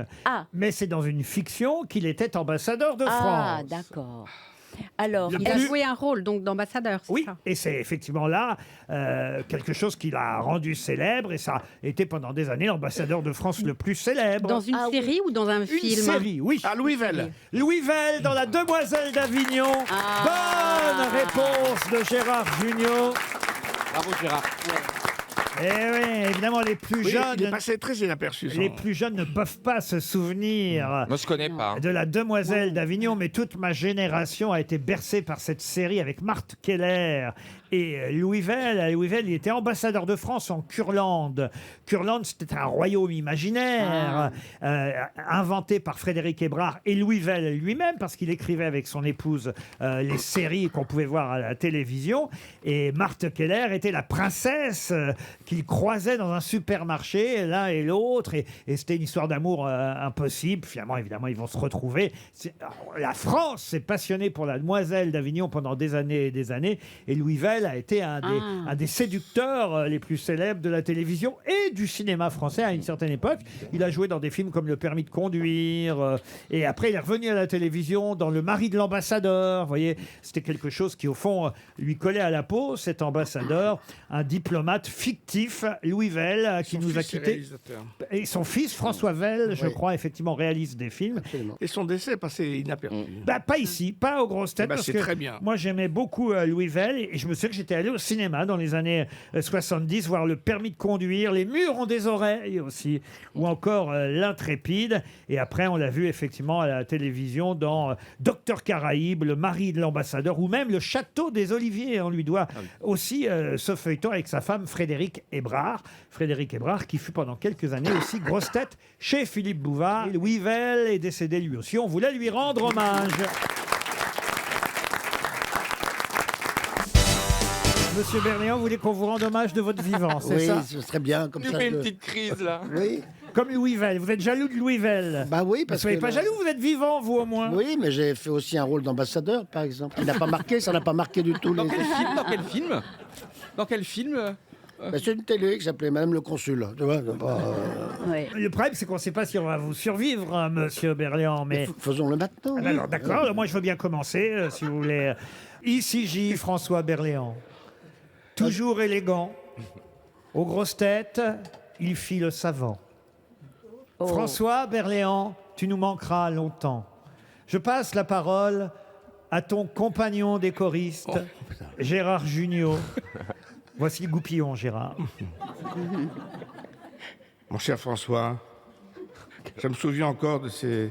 mais c'est dans une fiction qu'il était ambassadeur de France. Ah, d'accord. Alors, il a joué un rôle donc d'ambassadeur. Oui, ça. et c'est effectivement là quelque chose qui l'a rendu célèbre, et ça a été pendant des années l'ambassadeur de France le plus célèbre. Dans une série ou dans un film? Une série, oui. Ah, Louis Vell. Louis Vell dans La Demoiselle d'Avignon. Bonne réponse de Gérard Jugnot. Bravo Gérard. Eh oui, évidemment, les plus jeunes. Il est passé très inaperçu. Les plus jeunes ne peuvent pas se souvenir. Moi, je connais pas. De La Demoiselle d'Avignon, mais toute ma génération a été bercée par cette série avec Marthe Keller et Louis Vell. Louis Vell, il était ambassadeur de France en Curlande. Curlande, c'était un royaume imaginaire inventé par Frédéric Hébrard et Louis Vell lui-même, parce qu'il écrivait avec son épouse les séries qu'on pouvait voir à la télévision. Et Marthe Keller était la princesse qu'ils croisaient dans un supermarché, l'un et l'autre, et c'était une histoire d'amour impossible. Finalement, évidemment, ils vont se retrouver. La France s'est passionnée pour la Demoiselle d'Avignon pendant des années et des années, et Louis Vell a été un des séducteurs les plus célèbres de la télévision et du cinéma français à une certaine époque. Il a joué dans des films comme Le Permis de conduire, et après il est revenu à la télévision dans Le Mari de l'ambassadeur. Vous voyez, c'était quelque chose qui au fond lui collait à la peau, cet ambassadeur, un diplomate fictif, Louis Vell, qui nous a quittés. Et son fils, François Vell, je crois, effectivement, réalise des films. Absolument. Et son décès est passé inaperçu. Bah, pas ici, pas aux grosses têtes. Parce c'est que très bien. Moi, j'aimais beaucoup Louis Vell, et je me souviens que j'étais allé au cinéma dans les années 70 voir Le Permis de conduire, Les murs ont des oreilles aussi, ou encore L'Intrépide. Et après, on l'a vu effectivement à la télévision dans Docteur Caraïbe, Le Mari de l'ambassadeur, ou même Le Château des Oliviers. On lui doit aussi ce feuilleton avec sa femme Frédéric Hébrard. Frédéric Hébrard qui fut pendant quelques années aussi grosse tête chez Philippe Bouvard. Louis Vell est décédé lui aussi. On voulait lui rendre hommage. Monsieur Berléand, vous voulez qu'on vous rende hommage de votre vivant, c'est ça? Oui, ce serait bien. Comme Il ça, fait une petite crise, là. Oui. Comme Louis Vell. Vous êtes jaloux de Louis Vell? Bah oui, Vous ne parce soyez que... pas jaloux, vous êtes vivant, vous, au moins. Oui, mais j'ai fait aussi un rôle d'ambassadeur, par exemple. Il n'a pas marqué, ça n'a pas marqué du tout. Dans quel film Bah, c'est une télé qui s'appelait Madame le Consul. Tu vois, Le problème, c'est qu'on ne sait pas si on va vous survivre, hein, monsieur Berléand. Mais faisons-le maintenant. Ah, alors, d'accord, moi je veux bien commencer, si vous voulez. Ici J. François Berléand. Toujours élégant, aux grosses têtes, il fit le savant. François Berléand, tu nous manqueras longtemps. Je passe la parole à ton compagnon des choristes, Gérard Jugnot. Voici le goupillon, Gérard. Mon cher François, je me souviens encore de ces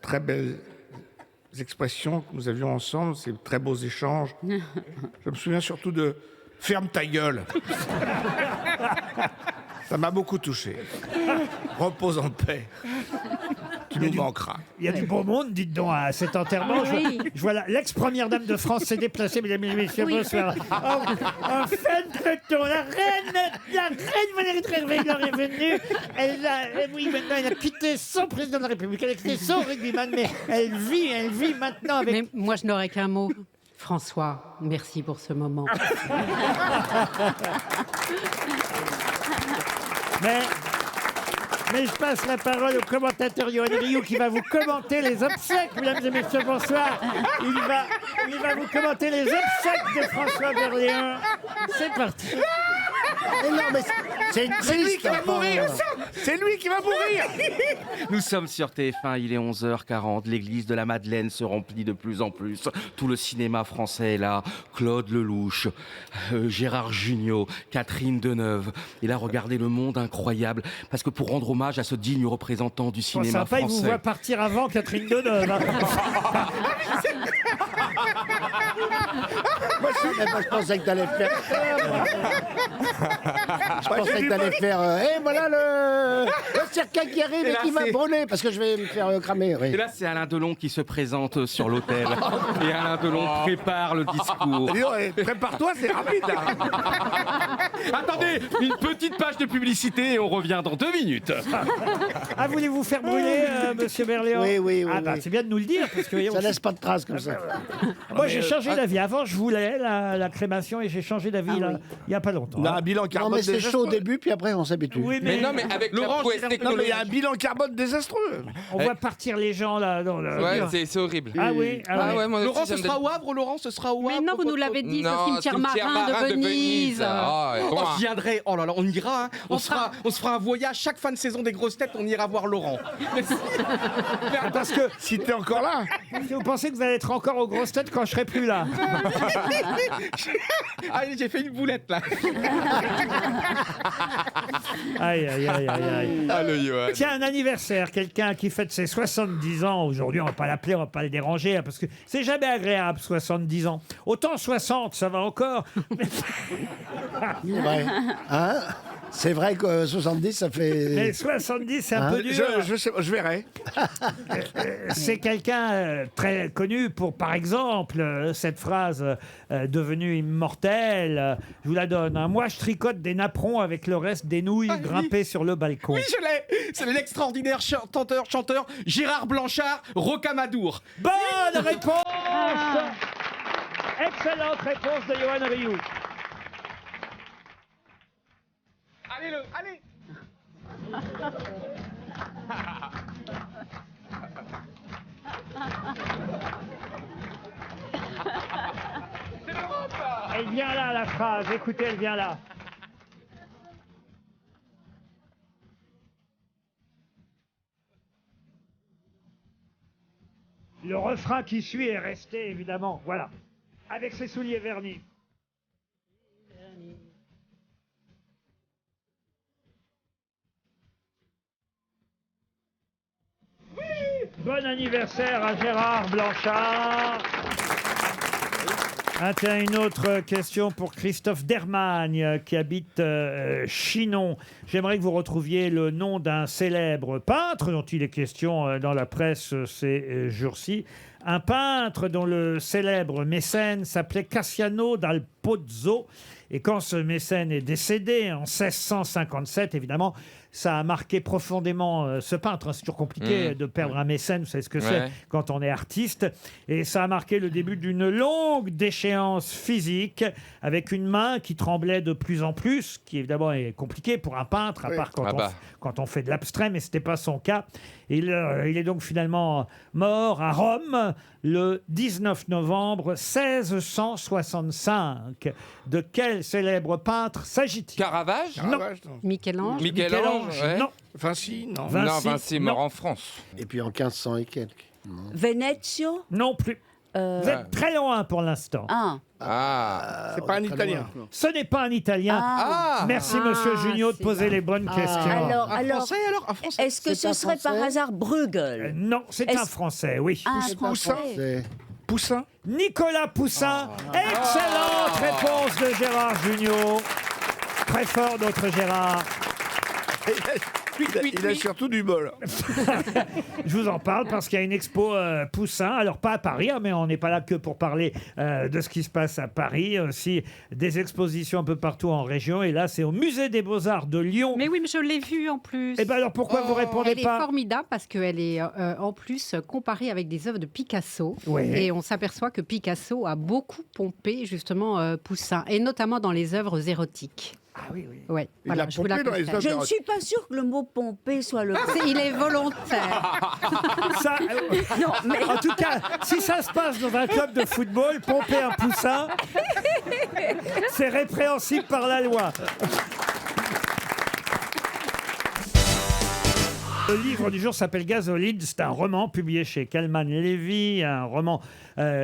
très belles expressions que nous avions ensemble, ces très beaux échanges. Je me souviens surtout de « ferme ta gueule ». Ça m'a beaucoup touché. Repose en paix. Tu nous manqueras. Il y a du beau monde, dites donc, à cet enterrement. Je vois l'ex-première dame de France s'est déplacée, mesdames et messieurs, bonsoir. En fin de peloton, la reine Valérie Trierweiler est venue. Maintenant, elle a quitté son président de la République. Elle a quitté son rugbyman, mais elle vit maintenant avec... Mais moi, je n'aurais qu'un mot. François, merci pour ce moment. Mais je passe la parole au commentateur Johan Rioux qui va vous commenter les obsèques, mesdames et messieurs, bonsoir. Il va vous commenter les obsèques de François Berléand. C'est parti. Mais non, mais c'est une C'est lui triste qui va mourir. C'est lui qui va mourir. Nous sommes sur TF1, il est 11h40, l'église de la Madeleine se remplit de plus en plus, tout le cinéma français est là, Claude Lelouch, Gérard Jugnot, Catherine Deneuve, et là regardez le monde incroyable, parce que pour rendre hommage à ce digne représentant du cinéma sympa, français... il vous voit partir avant Catherine Deneuve. Moi, je pensais que t'allais faire... Je pensais que t'allais faire... voilà le cercueil qui arrive et qui va brûler, parce que je vais me faire cramer. Oui. Et là, c'est Alain Delon qui se présente sur l'autel. Et Alain Delon prépare le discours. Prépare-toi, c'est rapide. Attendez, une petite page de publicité et on revient dans 2 minutes. Ah, voulez-vous faire brûler, monsieur Berléand? Oui. C'est bien de nous le dire, parce que... Ça laisse pas de traces comme ça. Moi, j'ai changé d'avis. Avant, je voulais la crémation et j'ai changé d'avis il n'y a pas longtemps. On a un bilan carbone Non, mais c'est désastreux. chaud au début, puis après, on s'habitue. Oui, Mais non, mais avec la prouesse Non, mais il technologique. y a un bilan carbone désastreux. On voit partir les gens là dans le... Ouais, c'est horrible. Ah oui, ouais, moi aussi, Laurent, ça ce me sera donne- au Havre, Laurent, ce sera au Havre. Mais non, vous nous l'avez dit, Non, ce cimetière marin de Venise. Ah, ouais, Oh, bon, je viendrai. Oh là là, on ira. Hein. On se fera un voyage chaque fin de saison des grosses têtes. On ira voir Laurent. Parce que Si t'es encore là. si vous pensez que vous allez être encore aux grosses têtes quand je serai plus là. Allez, j'ai fait une boulette là. Aïe. Ah, le Johan. Tiens, un anniversaire, quelqu'un qui fête ses 70 ans. Aujourd'hui, on va pas l'appeler, on va pas le déranger, hein, parce que c'est jamais agréable, 70 ans. Autant 60, ça va encore. Ouais. Hein? C'est vrai que 70, ça Mais fait... 70, c'est un peu dur. Je verrai. C'est quelqu'un très connu pour, par exemple, cette phrase devenue immortelle. Je vous la donne. Hein. Moi, je tricote des napperons avec le reste des nouilles grimpées sur le balcon. Oui, je l'ai. C'est l'extraordinaire chanteur Gérard Blanchard, Rocamadour. Bonne réponse. Excellente réponse de Johan Rioux. Allez. Elle vient là, la phrase. Écoutez, elle vient là. Le refrain qui suit est resté, évidemment. Voilà. Avec ses souliers vernis. Bon anniversaire à Gérard Blanchard. Tiens, une autre question pour Christophe Dermagne qui habite Chinon. J'aimerais que vous retrouviez le nom d'un célèbre peintre dont il est question dans la presse ces jours-ci. Un peintre dont le célèbre mécène s'appelait Cassiano dal Pozzo. Et quand ce mécène est décédé en 1657, évidemment, ça a marqué profondément ce peintre. C'est toujours compliqué de perdre un mécène, vous savez ce que c'est quand on est artiste. Et ça a marqué le début d'une longue déchéance physique avec une main qui tremblait de plus en plus, qui évidemment est compliqué pour un peintre, à part quand on fait de l'abstrait, mais ce n'était pas son cas. Il est donc finalement mort à Rome le 19 novembre 1665. 5. De quel célèbre peintre s'agit-il? Caravage? Non. Michel-Ange. Michel-Ange, ouais. Non. Vinci, non. Non, Vinci est mort en France. Et puis en 1500 et quelques. Venezio. Non plus. Vous êtes très loin pour l'instant. C'est pas un Italien. Ce n'est pas un Italien. Merci Monsieur Junio de poser les bonnes questions. Alors, Français. est-ce que ce serait par hasard Bruegel? Non, c'est un Français, oui. Poussin. Nicolas Poussin. Excellente réponse de Gérard Jugnot. Très fort, notre Gérard. Il a surtout du bol. Je vous en parle parce qu'il y a une expo Poussin. Alors, pas à Paris, hein, mais on n'est pas là que pour parler de ce qui se passe à Paris. Aussi, des expositions un peu partout en région. Et là, c'est au Musée des Beaux-Arts de Lyon. Mais oui, mais je l'ai vue en plus. Et bien alors, pourquoi vous répondez Elle pas? est formidable parce qu'elle est en plus comparée avec des œuvres de Picasso. Oui. Et on s'aperçoit que Picasso a beaucoup pompé justement Poussin, et notamment dans les œuvres érotiques. Ah oui, oui. Ouais, Il voilà, a je vous la pompé dans les confirme. œuvres Je ne suis pas sûre que le mot pomper soit le... Il est volontaire. Ça, Non, mais... en tout cas, si ça se passe dans un club de football, pomper un poussin, c'est répréhensible par la loi. Le livre du jour s'appelle Gasoline. C'est un roman publié chez Calman Levy, un roman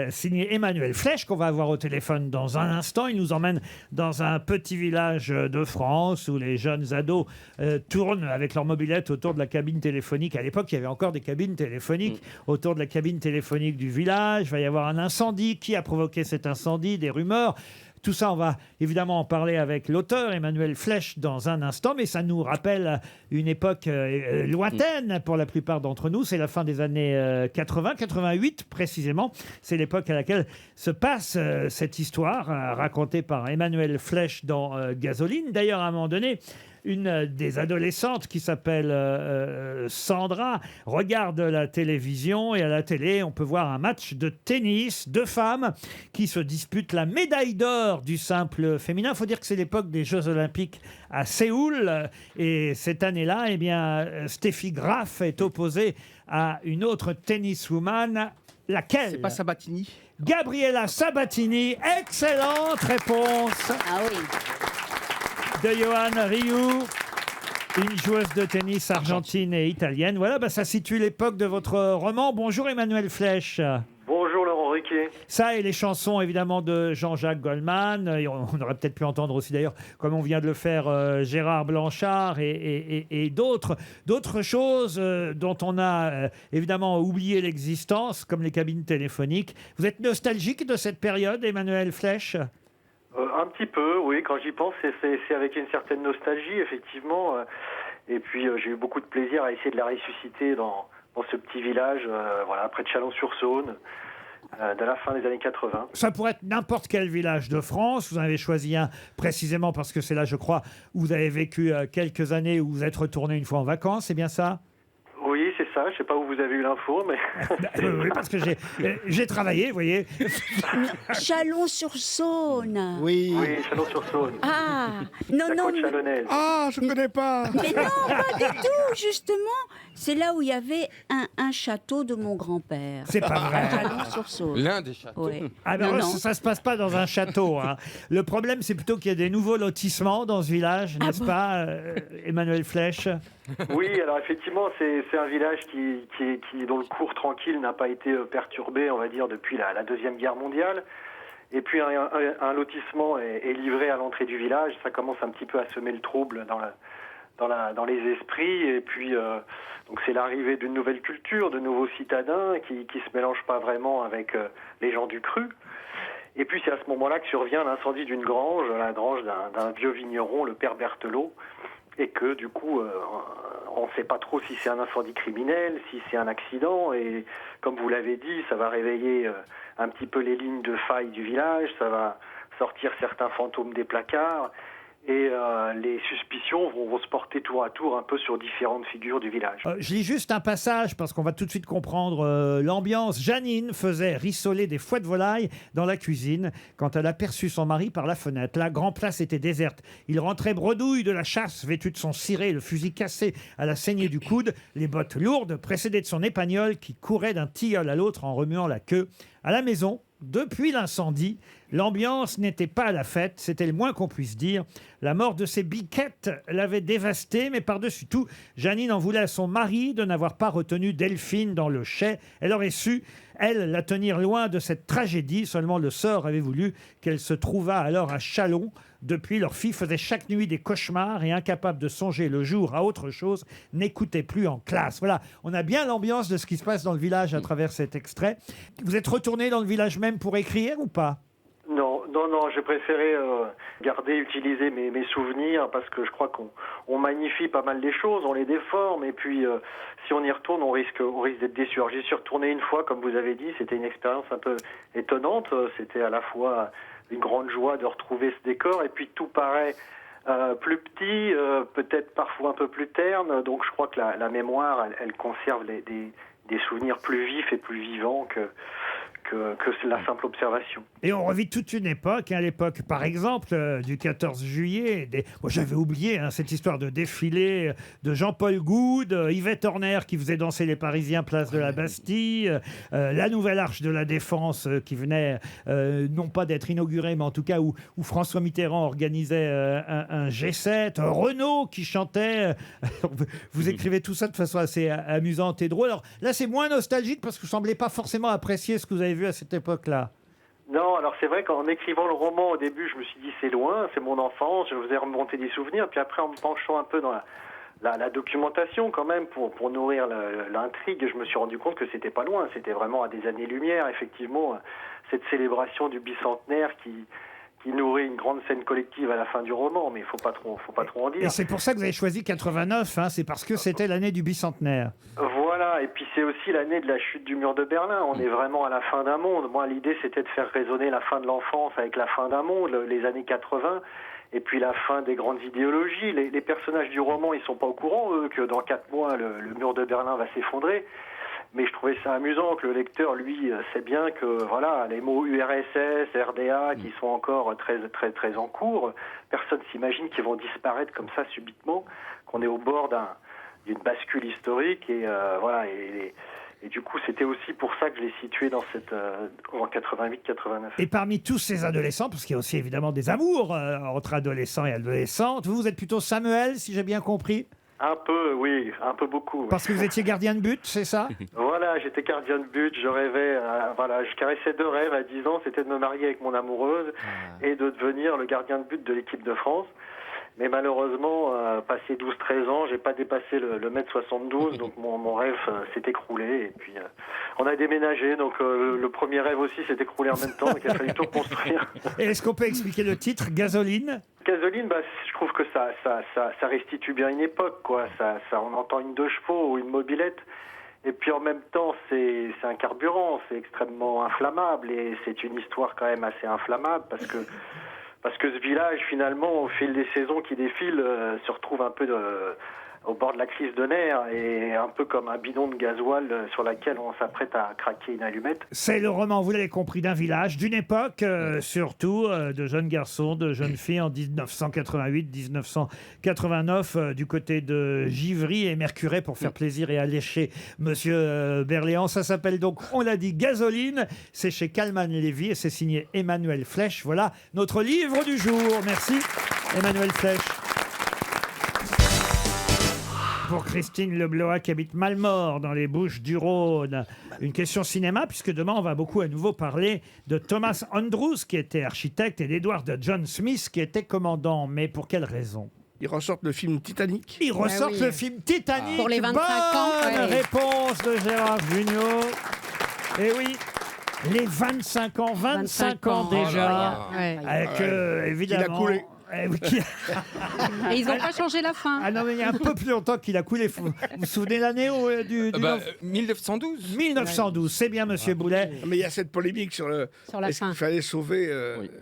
signé Emmanuel Flech qu'on va avoir au téléphone dans un instant. Il nous emmène dans un petit village de France où les jeunes ados tournent avec leur mobilette autour de la cabine téléphonique. À l'époque, il y avait encore des cabines téléphoniques autour de la cabine téléphonique du village. Il va y avoir un incendie. Qui a provoqué cet incendie? Des rumeurs. Tout ça, on va évidemment en parler avec l'auteur Emmanuel Flech dans un instant, mais ça nous rappelle une époque lointaine pour la plupart d'entre nous. C'est la fin des années 80, 88 précisément. C'est l'époque à laquelle se passe cette histoire racontée par Emmanuel Flech dans Gasoline. D'ailleurs, à un moment donné, une des adolescentes qui s'appelle Sandra regarde la télévision et à la télé, on peut voir un match de tennis, deux femmes qui se disputent la médaille d'or du simple féminin. Il faut dire que c'est l'époque des Jeux Olympiques à Séoul et cette année-là, eh bien, Steffi Graf est opposée à une autre tenniswoman. Laquelle? C'est pas Sabatini? Gabriela Sabatini. Excellente réponse. Ah oui. De Johan Rioux, une joueuse de tennis argentine et italienne. Voilà, ça situe l'époque de votre roman. Bonjour Emmanuel Flech. Bonjour Laurent Ruquier. Ça et les chansons évidemment de Jean-Jacques Goldman. Et on aurait peut-être pu entendre aussi d'ailleurs, comme on vient de le faire, Gérard Blanchard et d'autres choses dont on a évidemment oublié l'existence, comme les cabines téléphoniques. Vous êtes nostalgique de cette période, Emmanuel Flech? Un petit peu, oui. Quand j'y pense, c'est avec une certaine nostalgie, effectivement. Et puis, j'ai eu beaucoup de plaisir à essayer de la ressusciter dans ce petit village, voilà, près de Chalon-sur-Saône, de la fin des années 80. Ça pourrait être n'importe quel village de France. Vous en avez choisi un précisément parce que c'est là, je crois, où vous avez vécu quelques années, où vous êtes retourné une fois en vacances. C'est bien ça? Oui, c'est ça. Je sais pas où vous avez eu l'info, mais... Oui, parce que j'ai travaillé, vous voyez. Chalon-sur-Saône. Oui. Oui, Chalon-sur-Saône. Ah, non, La non. côte chalonnaise. Ah, je connais pas. Mais non, pas du tout, justement. C'est là où il y avait un château de mon grand-père. C'est pas vrai. Chalon-sur-Saône. L'un des châteaux. Oui. Ah ben, Non, non. ça se passe pas dans un château. Hein. Le problème, c'est plutôt qu'il y a des nouveaux lotissements dans ce village, n'est-ce pas, Emmanuel Flech? Oui, alors effectivement, c'est un village dont le cours tranquille n'a pas été perturbé, on va dire, depuis la Deuxième Guerre mondiale. Et puis un lotissement est livré à l'entrée du village. Ça commence un petit peu à semer le trouble dans les esprits. Et puis donc c'est l'arrivée d'une nouvelle culture, de nouveaux citadins qui se mélangent pas vraiment avec les gens du cru. Et puis c'est à ce moment-là que survient l'incendie d'une grange, la grange d'un vieux vigneron, le père Berthelot. Et que du coup, on ne sait pas trop si c'est un incendie criminel, si c'est un accident. Et comme vous l'avez dit, ça va réveiller un petit peu les lignes de faille du village, ça va sortir certains fantômes des placards. Et les suspicions vont se porter tour à tour un peu sur différentes figures du village. Je lis juste un passage parce qu'on va tout de suite comprendre l'ambiance. Janine faisait rissoler des fouets de volaille dans la cuisine quand elle aperçut son mari par la fenêtre. La grande place était déserte. Il rentrait bredouille de la chasse, vêtu de son ciré, le fusil cassé à la saignée du coude, les bottes lourdes, précédé de son épagnole qui courait d'un tilleul à l'autre en remuant la queue. À la maison, depuis l'incendie, l'ambiance n'était pas à la fête, c'était le moins qu'on puisse dire. La mort de ses biquettes l'avait dévastée, mais par-dessus tout, Janine en voulait à son mari de n'avoir pas retenu Delphine dans le chai. Elle aurait su, elle, la tenir loin de cette tragédie. Seulement le sort avait voulu qu'elle se trouvât alors à Châlons. Depuis, leur fille faisait chaque nuit des cauchemars et, incapable de songer le jour à autre chose, n'écoutait plus en classe. Voilà, on a bien l'ambiance de ce qui se passe dans le village à travers cet extrait. Vous êtes retourné dans le village même pour écrire ou pas ? Non, j'ai préféré utiliser mes souvenirs parce que je crois qu'on magnifie pas mal les choses, on les déforme et puis si on y retourne, on risque d'être déçu. Alors j'y suis retourné une fois, comme vous avez dit, c'était une expérience un peu étonnante. C'était à la fois une grande joie de retrouver ce décor et puis tout paraît plus petit, peut-être parfois un peu plus terne. Donc je crois que la mémoire, elle conserve des souvenirs plus vifs et plus vivants que la simple observation. Et on revit toute une époque, l'époque par exemple du 14 juillet. Moi j'avais oublié cette histoire de défilé de Jean-Paul Goude, Yvette Horner qui faisait danser les Parisiens place de la Bastille, la nouvelle arche de la Défense qui venait non pas d'être inaugurée, mais en tout cas où François Mitterrand organisait un G7, Renaud qui chantait. Vous écrivez tout ça de façon assez amusante et drôle. Alors là c'est moins nostalgique parce que vous ne semblez pas forcément apprécier ce que vous avez vu à cette époque-là. Non, alors c'est vrai qu'en écrivant le roman au début, je me suis dit c'est loin, c'est mon enfance, je faisais remonter des souvenirs, puis après en me penchant un peu dans la documentation quand même pour nourrir l'intrigue, je me suis rendu compte que c'était pas loin, c'était vraiment à des années-lumière, effectivement, cette célébration du bicentenaire qui nourrit une grande scène collective à la fin du roman, mais il faut pas trop en dire. Et c'est pour ça que vous avez choisi 89, c'est parce que c'était l'année du bicentenaire. Voilà, et puis c'est aussi l'année de la chute du mur de Berlin. On est vraiment à la fin d'un monde. Moi, l'idée, c'était de faire résonner la fin de l'enfance avec la fin d'un monde, les années 80, et puis la fin des grandes idéologies. Les personnages du roman, ils sont pas au courant, eux, que dans 4 mois, le mur de Berlin va s'effondrer. Mais je trouvais ça amusant que le lecteur, lui, sait bien que voilà, les mots URSS, RDA, qui sont encore très, très, très en cours, personne s'imagine qu'ils vont disparaître comme ça subitement, qu'on est au bord d'une bascule historique et voilà. Et du coup, c'était aussi pour ça que je l'ai situé dans en 88-89. Et parmi tous ces adolescents, parce qu'il y a aussi évidemment des amours entre adolescents et adolescentes, vous êtes plutôt Samuel, si j'ai bien compris ? Un peu, oui, un peu beaucoup. Parce que vous étiez gardien de but, c'est ça ? Voilà, j'étais gardien de but, je rêvais, je caressais 2 rêves à 10 ans, c'était de me marier avec mon amoureuse et de devenir le gardien de but de l'équipe de France. Mais malheureusement, passé 12-13 ans, j'ai pas dépassé le 1m72, donc mon rêve s'est écroulé. Et puis, on a déménagé, donc le premier rêve aussi s'est écroulé en même temps, donc il a fallu tout reconstruire. Et est-ce qu'on peut expliquer le titre, Gasoline ? Gasoline, je trouve que ça restitue bien une époque, quoi. On entend une 2 chevaux ou une mobilette. Et puis en même temps, c'est un carburant, c'est extrêmement inflammable et c'est une histoire quand même assez inflammable parce que ce village, finalement, au fil des saisons qui défilent, se retrouve un peu au bord de la crise de nerfs et un peu comme un bidon de gasoil sur laquelle on s'apprête à craquer une allumette. C'est le roman, vous l'avez compris, d'un village, d'une époque, surtout, de jeunes garçons, de jeunes filles en 1988-1989, du côté de Givry et Mercurey, pour faire plaisir et allécher Monsieur Berléand. Ça s'appelle donc, on l'a dit, Gasoline. C'est chez Kalman Lévy et c'est signé Emmanuel Flèche. Voilà notre livre du jour. Merci, Emmanuel Flèche. Pour Christine Leblois qui habite Malmort dans les Bouches-du-Rhône. Une question cinéma, puisque demain on va beaucoup à nouveau parler de Thomas Andrews qui était architecte et d'Edward John Smith qui était commandant. Mais pour quelle raison ? Ils ressortent le film Titanic. Ils ressortent le film Titanic. Pour les 25 ans. Bonne réponse de Gérard Jugnot. Et oui. Les 25 ans, 25 ans déjà. Avec évidemment. Il a coulé. Et ils n'ont pas changé la fin. Ah non, mais il y a un peu plus longtemps qu'il a coulé. Vous vous souvenez l'année 1912. 1912, c'est bien, Monsieur Boulet. Mais il y a cette polémique sur la fin. Il fallait sauver.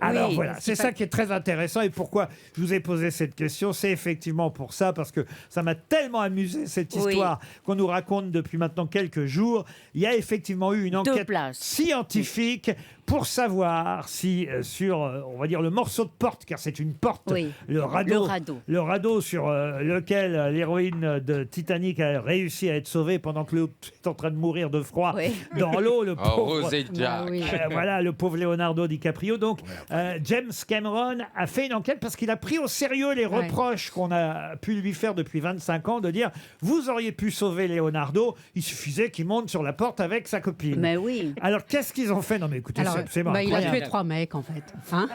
Alors voilà, c'est ça qui est très intéressant. Et pourquoi je vous ai posé cette question, c'est effectivement pour ça, parce que ça m'a tellement amusé cette histoire qu'on nous raconte depuis maintenant quelques jours. Il y a effectivement eu une enquête scientifique pour savoir si sur, on va dire, le morceau de porte, car c'est une porte, Oui. le radeau sur lequel l'héroïne de Titanic a réussi à être sauvée pendant que l'autre est en train de mourir de froid dans l'eau, le pauvre. Rose et Jack. Voilà, le pauvre Leonardo DiCaprio. Donc, James Cameron a fait une enquête parce qu'il a pris au sérieux les reproches qu'on a pu lui faire depuis 25 ans de dire vous auriez pu sauver Leonardo, il suffisait qu'il monte sur la porte avec sa copine. Mais oui. Alors, qu'est-ce qu'ils ont fait? Non, mais écoutez, c'est absolument il a incroyable. tué 3 mecs, en fait. Hein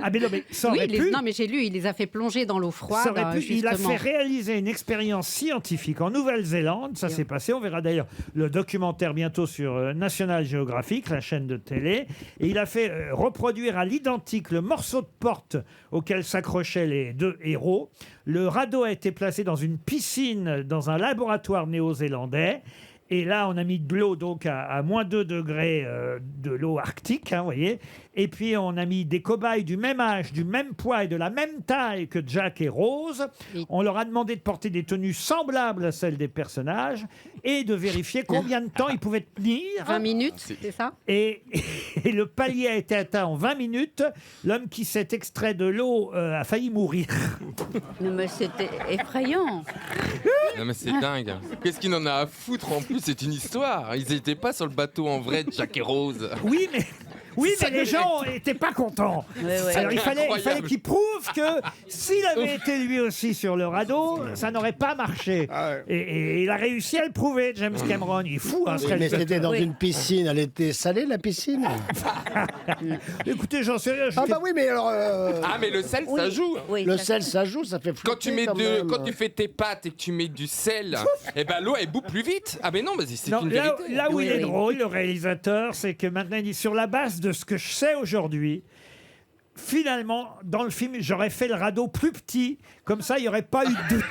Ah, mais non, mais ça aurait pu. Non, mais j'ai lu, il les a fait plonger dans l'eau froide. Ça aurait pu. Il a justement. fait réaliser une expérience scientifique en Nouvelle-Zélande. Ça s'est passé. On verra d'ailleurs le documentaire bientôt sur National Geographic, la chaîne de télé. Et il a fait reproduire à l'identique le morceau de porte auquel s'accrochaient les deux héros. Le radeau a été placé dans une piscine dans un laboratoire néo-zélandais. Et là, on a mis de l'eau donc à moins 2 degrés de l'eau arctique, vous voyez. Et puis, on a mis des cobayes du même âge, du même poids et de la même taille que Jack et Rose. On leur a demandé de porter des tenues semblables à celles des personnages et de vérifier combien de temps ils pouvaient tenir. 20 minutes, c'est ça? Et le palier a été atteint en 20 minutes. L'homme qui s'est extrait de l'eau a failli mourir. Non, mais c'était effrayant. Non mais c'est dingue. Qu'est-ce qu'il en a à foutre en plus? C'est une histoire. Ils n'étaient pas sur le bateau en vrai de Jack et Rose. Oui, mais les gens n'étaient pas contents. Alors il fallait qu'il prouve que s'il avait été lui aussi sur le radeau, ça n'aurait pas marché. Et il a réussi à le prouver, James Cameron. Il est fou, hein, ce Mais c'était réalisateur. dans une piscine, elle était salée la piscine. Écoutez, j'en sais rien. Ah bah oui, mais alors. Ah mais le sel ça joue. Le sel ça joue, ça fait flipper. Quand tu fais tes pâtes et que tu mets du sel, et ben l'eau elle bout plus vite. Ah mais non, mais c'est Non, une là, vérité. là où il est drôle, le réalisateur, c'est que maintenant il dit sur la base de ce que je sais aujourd'hui, finalement, dans le film, j'aurais fait le radeau plus petit, comme ça, il n'y aurait pas eu de doute.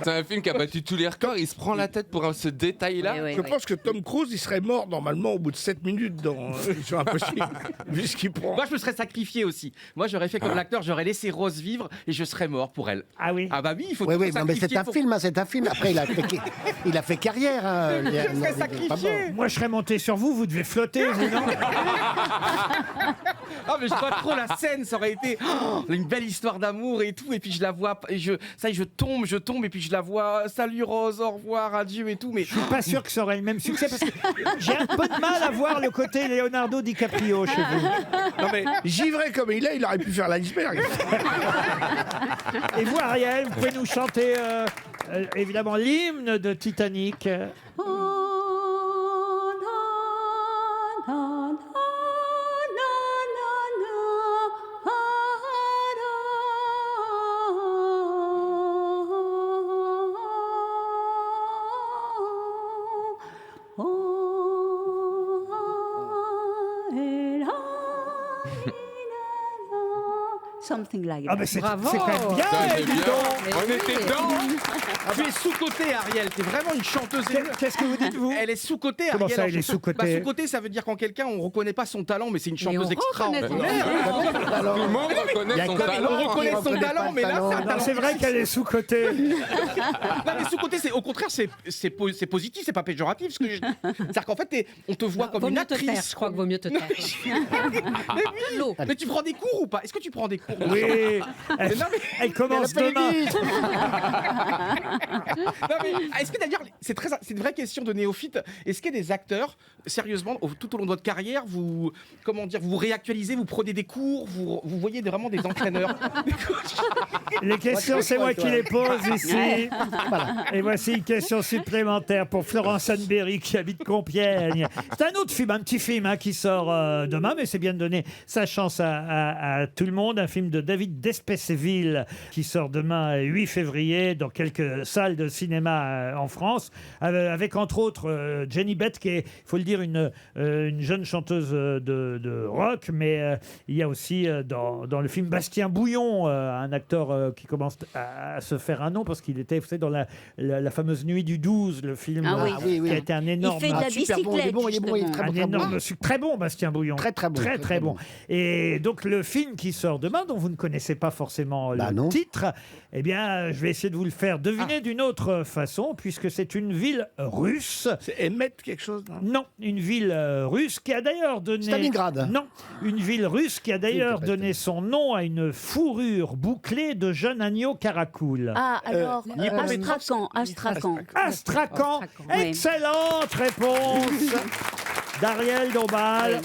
C'est un film qui a battu tous les records. Il se prend la tête pour ce détail-là. Je pense que Tom Cruise, il serait mort normalement au bout de 7 minutes dans Mission Impossible, vu ce qu'il prend. Moi, je me serais sacrifié aussi. Moi, j'aurais fait comme l'acteur, j'aurais laissé Rose vivre et je serais mort pour elle. Ah oui? Ah bah oui, il faut Oui, tout oui, non, mais c'est un film, hein, c'est un film. Après, il a fait carrière. Hein. Je serais sacrifié. Moi, je serais monté sur vous, vous devez flotter, vous, non? Ah mais je vois trop la scène, ça aurait été une belle histoire d'amour et tout, et puis je la vois, et je tombe, et puis je la vois, salut Rose, au revoir, adieu et tout, mais je suis pas sûr que ça aurait le même succès parce que j'ai un peu de mal à voir le côté Leonardo DiCaprio chez vous. Non mais givré comme il est, il aurait pu faire l'iceberg. Et vous, Ariel, vous pouvez nous chanter évidemment l'hymne de Titanic. Something like Ah that. mais c'est Bravo. quand même bien, C'est dis bien. donc. On était dedans. tu es sous-cotée, Ariel, t'es vraiment une chanteuse. Qu'est-ce que vous dites, vous? Elle est sous-cotée, Ariel. Comment ça, en elle est chanson. sous-cotée? Bah, sous-cotée, ça veut dire qu'en quelqu'un, on reconnaît pas son talent, mais c'est une chanteuse on extraordinaire. reconnaît Tout le monde reconnaît son talent. On reconnaît son talent, mais là, c'est un Non, talent. c'est vrai qu'elle est sous-cotée. Non, mais sous-côté, c'est au contraire, c'est positif, c'est pas péjoratif. Ce que je dis. C'est-à-dire qu'en fait, on te voit comme Vaut une mieux te taire, actrice. je crois que vaut mieux te taire. Mais oui, mais tu prends des cours ou pas? Est-ce que tu prends des cours? Oui, elle commence demain. Non, mais est-ce que d'ailleurs, c'est une vraie question de néophyte. Est-ce qu'il y a des acteurs, sérieusement, tout au long de votre carrière, vous réactualisez, vous prenez des cours, vous voyez vraiment des entraîneurs? Les questions, c'est moi qui les pose ici. Et voici une question supplémentaire pour Florence Anberry qui habite Compiègne. C'est un autre film, un petit film hein, qui sort demain, mais c'est bien de donner sa chance à tout le monde. Un film de David Despesseville qui sort demain 8 février dans quelques salles de cinéma en France, avec entre autres Jenny Beth qui est, il faut le dire, une jeune chanteuse de rock, mais il y a aussi dans le film Bastien Bouillon, un acteur qui commence à se faire un nom parce qu'il était, vous savez, dans la fameuse Nuit du 12, le film qui a été un énorme... Il fait de la bicyclette, un énorme succès. Très bon, Bastien Bouillon. Très bon. Très bon. Et donc le film qui sort demain, dont vous ne connaissez pas forcément le titre. Eh bien, je vais essayer de vous le faire deviner d'une autre façon, puisque c'est une ville russe. C'est Emmet quelque chose, non, une ville russe qui a d'ailleurs donné... Stalingrad. Non, une ville russe qui a d'ailleurs donné son nom à une fourrure bouclée de jeune agneau caracoule. Ah, alors, Astrakhan. Astrakhan. Excellente réponse d'Ariel Dombal.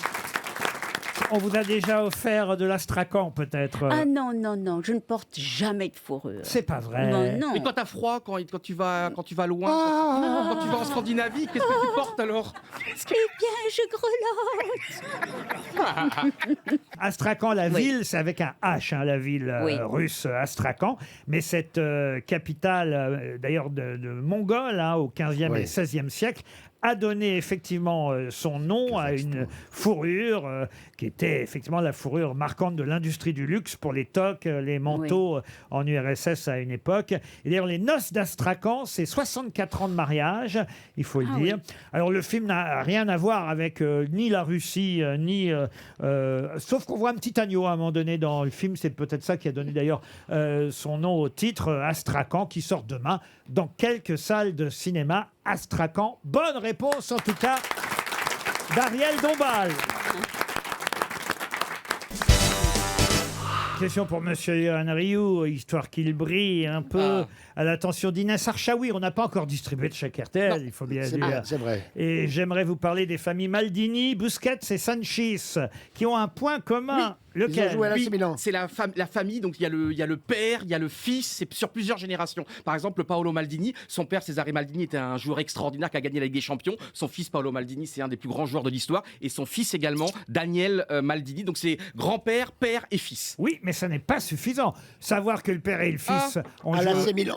On vous a déjà offert de l'Astrakhan, peut-être. Ah non, je ne porte jamais de fourrure. C'est pas vrai. Non. Et quand t'as froid, quand tu vas loin, quand tu vas en Scandinavie, qu'est-ce que tu portes alors? Eh bien, je grelotte. Astrakhan, la ville, c'est avec un H, la ville russe Astrakhan. Mais cette capitale, d'ailleurs de Mongols, au 15e et 16e siècle, a donné effectivement son nom à une fourrure qui était effectivement la fourrure marquante de l'industrie du luxe pour les toques, les manteaux en URSS à une époque. Et d'ailleurs, les noces d'Astrakhan, c'est 64 ans de mariage, il faut le dire. Alors, le film n'a rien à voir avec ni la Russie, ni... sauf qu'on voit un petit agneau à un moment donné dans le film. C'est peut-être ça qui a donné d'ailleurs son nom au titre, Astrakhan, qui sort demain dans quelques salles de cinéma. Astrakhan. Bonne réponse en tout cas d'Ariel Dombal. Question pour Monsieur Johan Rioux, histoire qu'il brille un peu à l'attention d'Inès Archaoui. On n'a pas encore distribué de chèque RTL, il faut bien dire. C'est vrai. Et j'aimerais vous parler des familles Maldini, Busquets et Sanchis, qui ont un point commun. Lequel? Ils ont joué à l'AC Milan. C'est la famille, donc il y a le père, il y a le fils, c'est sur plusieurs générations. Par exemple, Paolo Maldini, son père Cesare Maldini était un joueur extraordinaire qui a gagné la Ligue des Champions. Son fils Paolo Maldini, c'est un des plus grands joueurs de l'histoire. Et son fils également, Daniel Maldini. Donc c'est grand-père, père et fils. Oui, mais ça n'est pas suffisant. Savoir que le père et le fils ont à joué... l'AC Milan.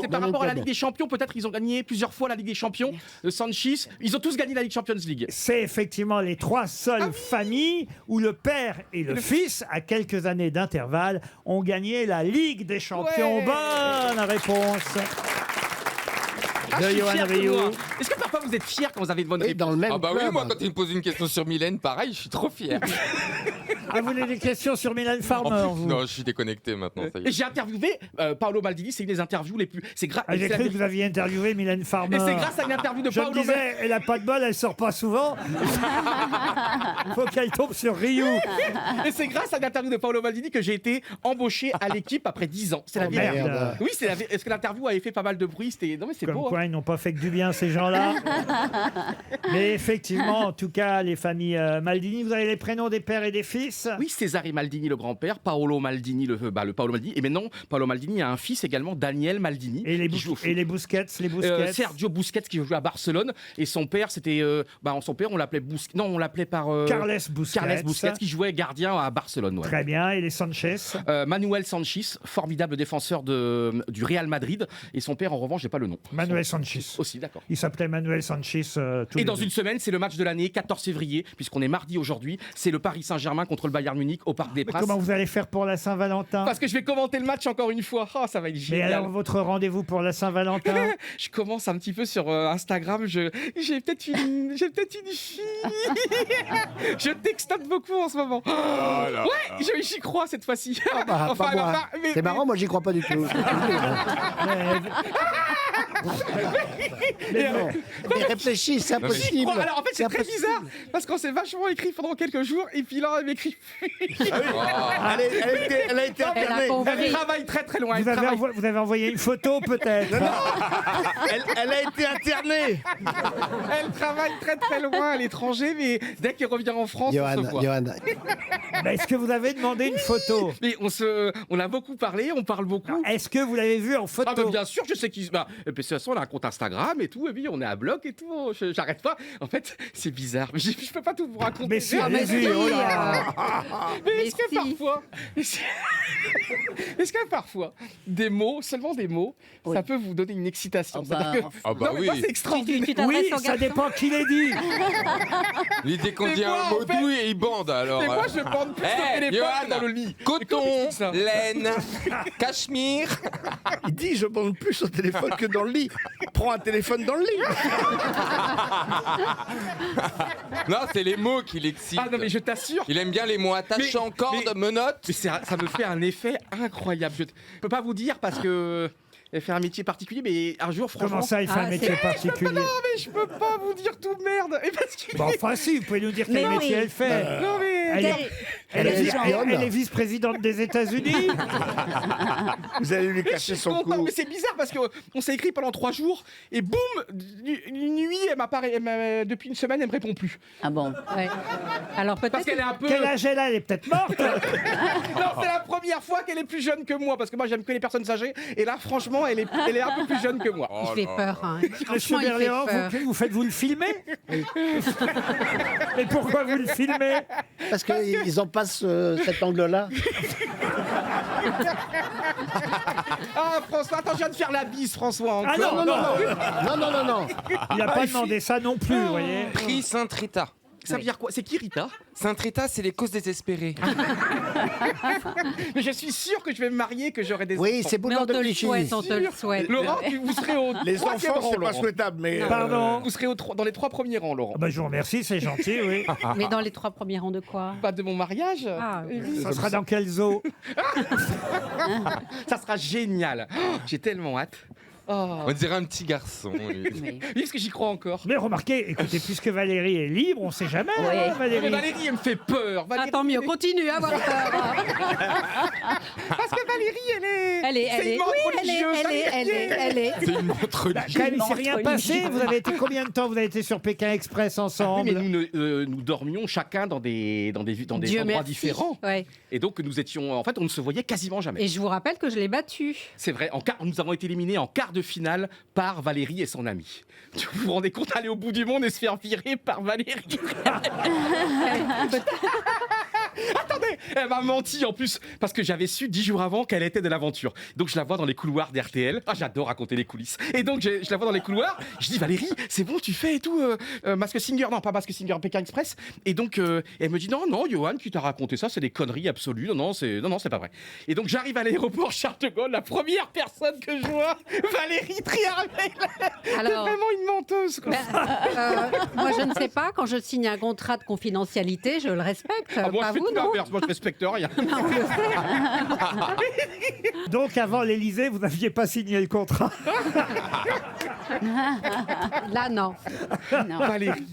C'est par rapport à la Ligue des Champions, peut-être ils ont gagné plusieurs fois la Ligue des Champions. Sanchis, ils ont tous gagné la Ligue Champions League. C'est effectivement les trois seules familles où le père et le fils, à quelques années d'intervalle, ont gagné la Ligue des Champions. Bonne réponse de Johan Rioux. Est-ce que parfois vous êtes fiers quand vous avez de bonnes réponses? Dans le même Ah bah oui, club. moi quand tu me poses une question sur Mylène, pareil, je suis trop fier. Ah, vous voulez des questions sur Mylène Farmer, vous? Non, je suis déconnecté maintenant, ça y est. Et j'ai interviewé Paolo Maldini, c'est une des interviews les plus... J'ai cru que vous aviez interviewé Mylène Farmer. Et c'est grâce à une interview de Je me Paolo disais, elle a pas de bol, elle sort pas souvent. Faut qu'elle tombe sur Rioux. Et c'est grâce à une interview de Paolo Maldini que j'ai été embauché à l'équipe après 10 ans. C'est la vérité. Merde. Oui, est-ce que l'interview avait fait pas mal de bruit? Non mais c'est Comme beau. quoi, ils n'ont pas fait que du bien, ces gens-là. Mais effectivement, en tout cas, les familles Maldini, vous avez les prénoms des pères et des fils? Oui, Cesare Maldini, le grand-père, Paolo Maldini, le Paolo Maldini. Et maintenant, Paolo Maldini a un fils également, Daniel Maldini. Et les Busquets, Sergio Busquets qui joue à Barcelone. Et son père, c'était... son père, on l'appelait Busquets. Non, on l'appelait par... Carles Busquets. Carles Busquets, qui jouait gardien à Barcelone. Ouais. Très bien. Et les Sanchez? Manuel Sanchis, formidable défenseur du Real Madrid. Et son père, en revanche, j'ai pas le nom. Manuel Sanchis. Aussi, d'accord. Il s'appelait Manuel Sanchis. Et dans une semaine, c'est le match de l'année, 14 février, puisqu'on est mardi aujourd'hui. C'est le Paris Saint-Germain contre le Bayern Munich au Parc des Princes. Comment vous allez faire pour la Saint-Valentin? Parce que je vais commenter le match encore une fois. Oh, ça va être génial. Mais alors, votre rendez-vous pour la Saint-Valentin? Je commence un petit peu sur Instagram. J'ai peut-être une fille. Je textote beaucoup en ce moment. Ouais, j'y crois cette fois-ci. C'est marrant, moi j'y crois pas du tout. Mais réfléchis, c'est impossible. Alors en fait, c'est très bizarre parce qu'on s'est vachement écrit pendant quelques jours et puis là, elle m'écrit. Elle a été internée. Elle travaille très très loin. Vous avez envoyé une photo peut-être? Elle a été internée. Elle travaille très très loin à l'étranger, mais dès qu'elle revient en France, on se voit. Johan. Est-ce que vous avez demandé une photo? Mais on a beaucoup parlé, on parle beaucoup. Est-ce que vous l'avez vu en photo? Ah bah bien sûr, je sais qui. Et puis de toute façon, on a un compte Instagram et tout, et puis on est à bloc et tout. J'arrête pas. En fait, c'est bizarre, mais je peux pas tout vous raconter. Mais si, allez-y, oh là. Mais est-ce que parfois, est-ce que parfois, des mots, seulement des mots, ça peut vous donner une excitation? Oui. C'est extraordinaire. Oui, ça dépend qui les dit. L'idée qu'on dit un mot doux et il bande alors. Mais moi, je bande plus de téléphone dans le lit. Coton, laine, cachemire. Il dit je bande plus au téléphone que dans le lit. Prends un téléphone dans le lit. Non, c'est les mots qui l'excitent. Ah non, mais je t'assure. Il aime bien les mots attachants, corde, menottes. Mais ça me fait un effet incroyable. Je peux pas vous dire parce que elle fait un métier particulier, mais un jour, franchement... Comment ça, il fait un métier particulier? Non, mais je peux pas vous dire tout, merde. Et parce que... Bon, enfin si, vous pouvez nous dire quel métier elle fait. Non, mais... Elle est vice-présidente des États-Unis. Vous allez lui cacher son cou. Mais c'est bizarre parce qu'on s'est écrit pendant 3 jours et boum, une nuit, depuis une semaine, elle me répond plus. Ah bon? Ouais. Alors peut-être. Parce qu'elle est un peu. Quel âge elle a? Elle est peut-être morte. Non, c'est la première fois qu'elle est plus jeune que moi parce que moi j'aime que les personnes âgées et là, franchement, elle est un peu plus jeune que moi. Il fait peur. Hein. Monsieur Berléand, vous le filmez? Mais pourquoi vous le filmez? Parce qu'ils en passent cet angle-là. Ah, François, attends, je viens de faire la bise, François. Encore. Ah non, Non. Il n'a pas demandé ça non plus, vous voyez. Prix Sainte-Rita. Ça veut dire quoi? C'est qui, Rita? Sainte-Rita, c'est les causes désespérées. Mais je suis sûr que je vais me marier, que j'aurai des Oui, enfants. c'est boulevard de Clichy. On te le souhaite. Laurent, vous serez au Les troisième enfants, rang, c'est pas Laurent. souhaitable, mais... Pardon. Vous serez dans les 3 premiers rangs, Laurent. Ah bah, je vous remercie, c'est gentil, oui. Mais dans les 3 premiers rangs de quoi? Pas de mon mariage. Ah, Ça sera dans quel zoo? Ça sera génial. Oh, j'ai tellement hâte. Oh. On dirait un petit garçon. Oui, parce que j'y crois encore. Mais remarquez, écoutez, puisque Valérie est libre, on ne sait jamais, Oui. hein, Valérie. Mais Valérie, elle me fait peur. Valérie, Tant mieux, continue à avoir peur. Parce que Valérie, elle est. C'est une montre religieuse. Elle est. C'est une montre Bah, quand même, il ne s'est rien passé. Vous avez été combien de temps? Vous avez été sur Pékin Express ensemble? Oui, mais nous dormions chacun dans des endroits différents. Ouais. Et donc nous étions, en fait, on ne se voyait quasiment jamais. Et je vous rappelle que je l'ai battu. C'est vrai, nous avons été éliminés en quart de finale par Valérie et son ami. Vous vous rendez compte, aller au bout du monde et se faire virer par Valérie? Attendez, elle m'a menti en plus, parce que j'avais su 10 jours avant qu'elle était de l'aventure. Donc je la vois dans les couloirs d'RTL. Ah, j'adore raconter les coulisses. Et donc je la vois dans les couloirs, je dis Valérie, c'est bon, tu fais et tout, Mask Singer, non pas Mask Singer, Pékin Express. Et donc elle me dit non, Johan, qui t'a raconté ça, c'est des conneries absolues, non, c'est pas vrai. Et donc j'arrive à l'aéroport Charles de Gaulle, la première personne que je vois, Valérie Triarmel. C'est vraiment une menteuse, quoi. Moi je ne sais pas, quand je signe un contrat de confidentialité, je le respecte. Moi pas je fais vous, tout non? l'inverse, moi je respecte rien. Donc avant l'Élysée, vous n'aviez pas signé le contrat? Là, non. Valérie.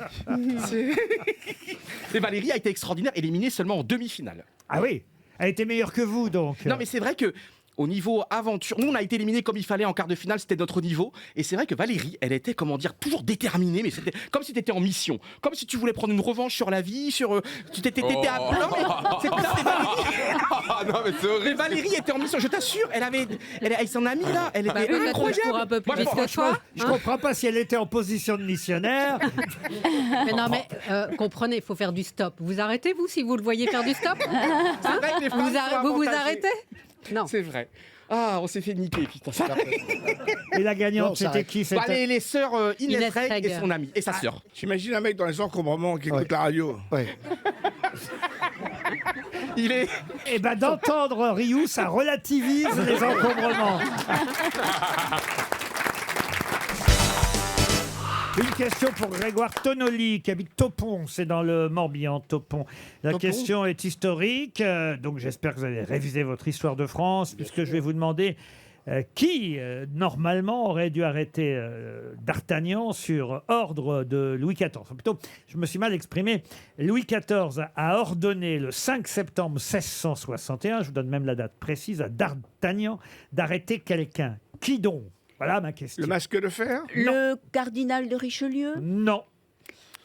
Et Valérie a été extraordinaire, éliminée seulement en demi-finale. Ah oui, elle était meilleure que vous, donc. Non, mais c'est vrai que au niveau aventure, nous on a été éliminés comme il fallait en quart de finale, c'était notre niveau. Et c'est vrai que Valérie, elle était, comment dire, toujours déterminée, mais c'était comme si tu étais en mission, comme si tu voulais prendre une revanche sur la vie, sur. Tu t'étais à. Non, mais c'était Valérie. Non, mais c'est horrible. Mais Valérie était en mission, je t'assure, elle avec son ami là, elle était incroyable. Un peu plus vite que Franchement, toi. je comprends pas si elle était en position de missionnaire. Mais non, mais comprenez, il faut faire du stop. Vous arrêtez, vous, si vous le voyez faire du stop? C'est vrai que les femmes sont Vous avantagées. arrêtez? Non. C'est vrai. Ah, on s'est fait niquer, putain. Et la gagnante, Non, ça c'était qui? Bah, C'était les sœurs Inès Reg Reg. et son amie, et sa sœur. J'imagine un mec dans les encombrements qui écoute la radio. Ouais. Il est. Eh ben, d'entendre Rioux, ça relativise les encombrements. Une question pour Grégoire Tonoli, qui habite Topon, c'est dans le Morbihan, Topon. La question est historique, donc j'espère que vous allez réviser votre histoire de France, puisque je vais vous demander qui, normalement, aurait dû arrêter D'Artagnan sur ordre de Louis XIV. Enfin, plutôt, je me suis mal exprimé. Louis XIV a ordonné le 5 septembre 1661, je vous donne même la date précise, à D'Artagnan d'arrêter quelqu'un. Qui donc? Voilà ma question. Le masque de fer? Le cardinal de Richelieu? Non.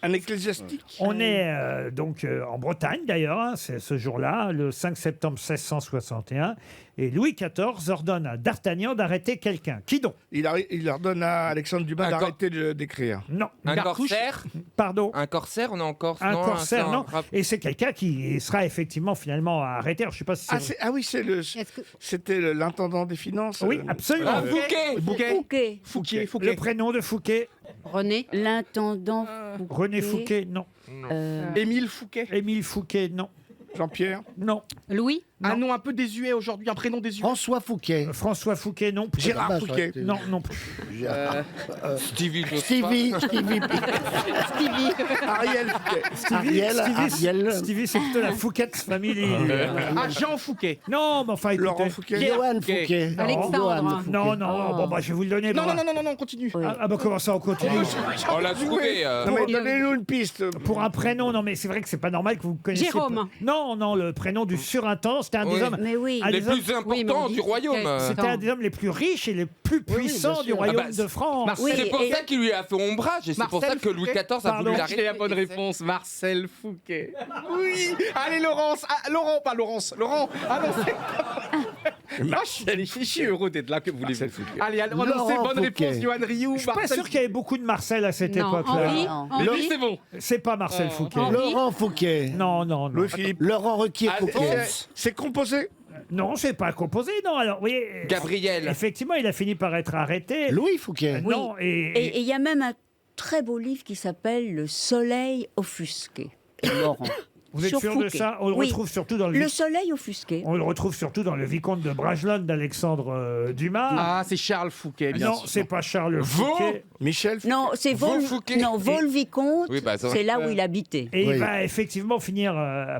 Un ecclésiastique? On est donc en Bretagne d'ailleurs, hein, c'est ce jour-là, le 5 septembre 1661, et Louis XIV ordonne à D'Artagnan d'arrêter quelqu'un. Qui donc? Il ordonne à Alexandre Dumas d'arrêter d'écrire. Non. Un corsaire? Pardon? Un corsaire, on est en Corse? Un non, corsaire, c'est non. Et c'est quelqu'un qui sera effectivement finalement arrêté. Alors, je sais pas si c'est... Ah oui, c'était l'intendant des finances. Oui, absolument. Fouquet. Le prénom de Fouquet? René? L'intendant Fouquet. René Fouquet, non. Émile Fouquet? Émile Fouquet, non. Jean-Pierre? Non. Louis? Un nom un peu désuet aujourd'hui, un prénom désuet. François Fouquet. François Fouquet, non plus. Gérard Fouquet. Non, non plus. Stevie. Stevie. Ariel Fouquet. Stevie, c'est plutôt la Fouquet's Family. Ah, Jean Fouquet. Non, mais enfin, écoutez. Laurent Fouquet. Johan Fouquet. Alexandre. Non, non, bah, je vais vous le donner. Non, bah. non, continue. Ah bah comment ça on continue On l'a trouvé. Non, mais donnez-nous une piste. Pour un prénom, non mais c'est vrai que c'est pas normal que vous connaissiez. Jérôme. Non, le prénom du surintendant, c'était un des hommes. Mais oui. un Les des hommes- plus importants du royaume. C'était un des hommes les plus riches et les plus puissants du royaume de France. Oui, C'est pour et- ça qu'il lui a fait ombrage et c'est pour ça Marcel que Louis Fouquet. XIV a voulu Pardon, l'arrêter. J'ai la bonne réponse, Marcel Fouquet. Oui. Allez, Laurence. Ah, Laurent, pas Laurence. Laurent. Ah non, c'est... Ah, je suis heureux d'être là, que vous voulez. Allez, Laurent bonne Fouquet. réponse, Johan Rioux. Je suis pas sûr qu'il y avait beaucoup de Marcel à cette Non, époque-là. Henri. Non. Henri, c'est bon. C'est pas Marcel Fouquet. Laurent Fouquet. Non. Louis-Philippe. Laurent Requier-Fouquet. C'est composé. Non, c'est pas composé, non. Alors, oui. Gabriel. Effectivement, il a fini par être arrêté. Louis Fouquet. Non, Et il y a même un très beau livre qui s'appelle Le soleil offusqué. Laurent. vous êtes sur sûr de Fouquet. ça? On le Oui. retrouve surtout dans le. Le soleil offusqué. On le retrouve surtout dans le Vicomte de Bragelonne d'Alexandre Dumas. Ah, c'est Charles Fouquet, bien non, sûr. c'est pas Charles Vaux. Fouquet. Michel. Non, c'est Fouquet. Vaux-le-Vicomte. Oui, bah, ça va. C'est là où il habitait. Et Oui. il va effectivement finir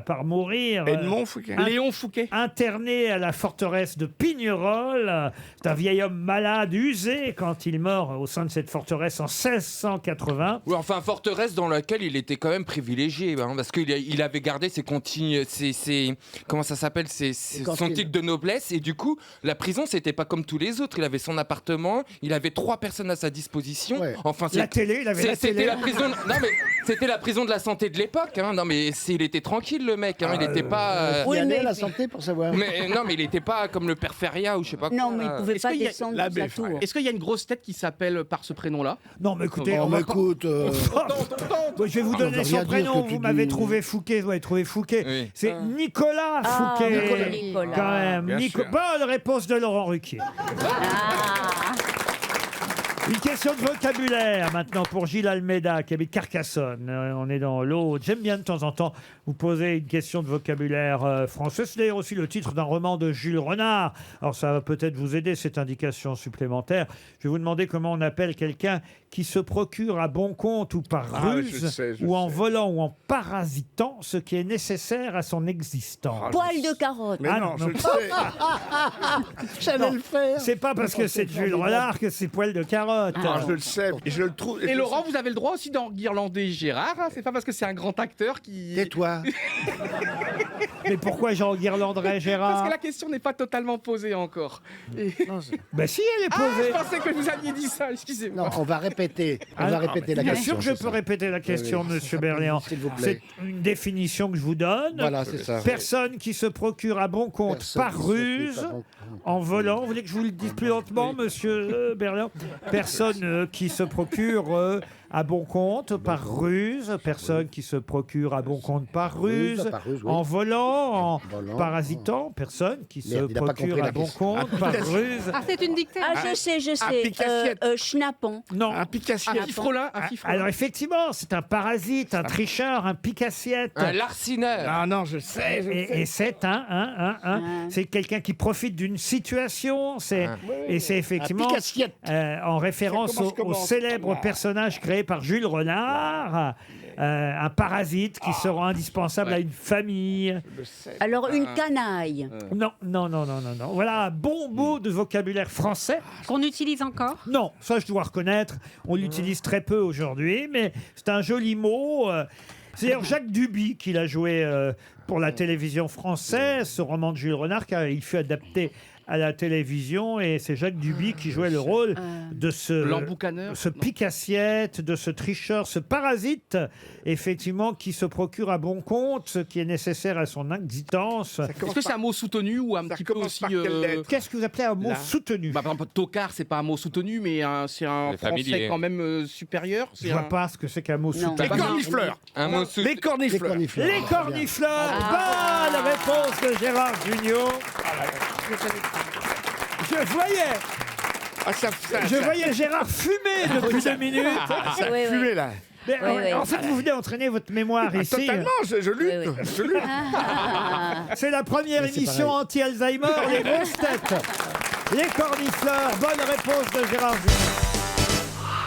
par mourir. Edmond Fouquet. Léon Fouquet. Interné à la forteresse de Pignerol. C'est un vieil homme malade, usé, quand il meurt au sein de cette forteresse en 1680. Oui, enfin, forteresse dans laquelle il était quand même privilégié, hein, parce qu'il avait gardé comment ça s'appelle, son titre de noblesse, et du coup, la prison, c'était pas comme tous les autres. Il avait son appartement, il avait 3 personnes à sa disposition. Ouais. Enfin, La télé, il avait la c'était télé. la prison. Non mais c'était la prison de la santé de l'époque. Hein. Non mais il était tranquille le mec. Hein. Il était pas. Il Oui, y allait mais- à la santé pour savoir. Mais non mais il était pas comme le père Feria ou je sais pas quoi. Non, mais il pouvait Est-ce pas qu'il y a- descendre la de sa BF, tour. Est-ce qu'il y a une grosse tête qui s'appelle par ce prénom-là? Non, mais écoutez, Oh, on mais va pas- écoute. Bon, je vais vous on donner veut son rien dire prénom. que tu Vous m'avez dis. trouvé Fouquet. Vous avez trouvé Fouquet. Oui. C'est Nicolas Ah, Fouquet. Nicolas. Quand même. Bien sûr. Bonne réponse de Laurent Ruquier. Ah. Une question de vocabulaire maintenant pour Gilles Almeida qui habite Carcassonne. On est dans l'Aude. J'aime bien de temps en temps vous poser une question de vocabulaire français. C'est d'ailleurs aussi le titre d'un roman de Jules Renard. Alors ça va peut-être vous aider cette indication supplémentaire. Je vais vous demander comment on appelle quelqu'un qui se procure à bon compte ou par Ah, ruse je sais. ou en volant ou en parasitant ce qui est nécessaire à son existence. Poil de carotte. Mais Ah, non, non. je le sais. J'allais le faire. C'est pas parce que c'est Jules Renard que c'est poil de carotte. Ah, je le sais. Et je le trouve. Et Laurent, vous avez le droit aussi d'enguirlander Gérard. Hein. C'est pas parce que c'est un grand acteur qui. Tais-toi. Mais pourquoi j'en guirlanderais Parce Gérard que la question n'est pas totalement posée encore. Et- Ben si, elle est Ah, posée. je pensais que vous aviez dit ça. Excusez-moi. Non, on va répéter. On va répéter la Bien question. sûr que je c'est peux ça. répéter la question, Oui, Monsieur ça, Berléand. s'il vous plaît. C'est une définition que je vous donne. Voilà, c'est ça. Personne qui se procure à bon compte Personne par qui se procure ruse, à bon compte. en volant. Vous voulez que je vous le dise plus lentement, Monsieur Berléand? Personne qui se procure à bon compte par ruse. Personne qui se procure à bon compte par ruse, par ruse, oui. en volant, en Volant, parasitant. Personne qui se Merde, il a pas procure compris la à bon question. compte par ruse. Ah, c'est une dictée. Ah, je sais. pique-assiette. Schnappon. Non. Un picassiette. Un fifrelin, un fifrelin. Alors effectivement, c'est un parasite, un tricheur, un pique-assiette. Un larcineur. Ah non, je sais. je sais. Et c'est c'est quelqu'un qui profite d'une situation. Et c'est effectivement Un pique-assiette. en référence Ça commence au comment, célèbre ça personnage créé par Jules Renard, un parasite qui se rend indispensable à une famille. Je le sais. Alors, une canaille. Non. Voilà un bon mot de vocabulaire français. Qu'on utilise encore. Non, ça je dois reconnaître, on l'utilise très peu aujourd'hui, mais c'est un joli mot. C'est d'ailleurs Jacques Duby qui l'a joué pour la télévision française, ce roman de Jules Renard, car il fut adapté à la télévision, et c'est Jacques Duby qui jouait le rôle de L'emboucaneur. ce pique-assiette, de ce tricheur, ce parasite, effectivement, qui se procure à bon compte ce qui est nécessaire à son existence. Est-ce que c'est un mot soutenu ou un petit peu commence aussi. par quelle lettre Qu'est-ce que vous appelez un mot Là. soutenu? Bah, par exemple, tocard, c'est pas un mot soutenu, mais c'est un Le français familier. quand même supérieur. Je vois pas ce que c'est qu'un mot Non. soutenu. Les cornifleurs. Un mot sous. Les Les cornifleurs. cornifleurs. Les cornifleurs. Bonne réponse de Gérard Junior. Je voyais Gérard fumer depuis 2 minutes. Ça a Oui, oui. fumé là. Mais, en fait, vous venez entraîner votre mémoire ici. Totalement, je lutte. Je lutte. C'est la première émission anti-Alzheimer, les grosses têtes. Les cornifleurs, bonne réponse de Gérard Junior.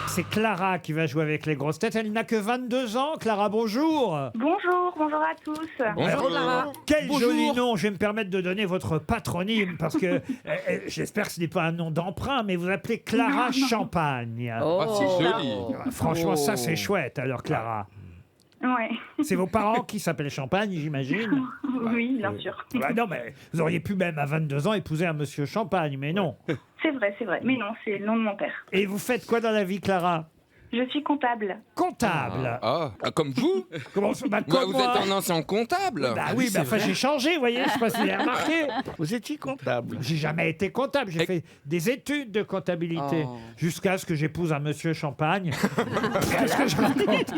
C'est Clara qui va jouer avec les grosses têtes. Elle n'a que 22 ans. Clara, bonjour. Bonjour à tous. Bonjour, Clara. Quel joli nom. Je vais me permettre de donner votre patronyme parce que j'espère que ce n'est pas un nom d'emprunt, mais vous appelez Clara Champagne. Oh, c'est joli. Franchement, ça c'est chouette. Alors, Clara. Ouais. C'est vos parents qui s'appellent Champagne, j'imagine. Oui, bien sûr. Bah non, mais vous auriez pu même à 22 ans épouser un monsieur Champagne, mais non. C'est vrai. Mais non, c'est le nom de mon père. Et vous faites quoi dans la vie, Clara? Je suis comptable. Comptable. Comme vous? Comment ça? Vous êtes un ancien comptable. Bah oui, enfin j'ai changé, vous voyez, je sais pas si vous avez remarqué. Vous étiez comptable. J'ai jamais été comptable, j'ai fait des études de comptabilité jusqu'à ce que j'épouse un monsieur Champagne. Qu'est-ce que je raconte?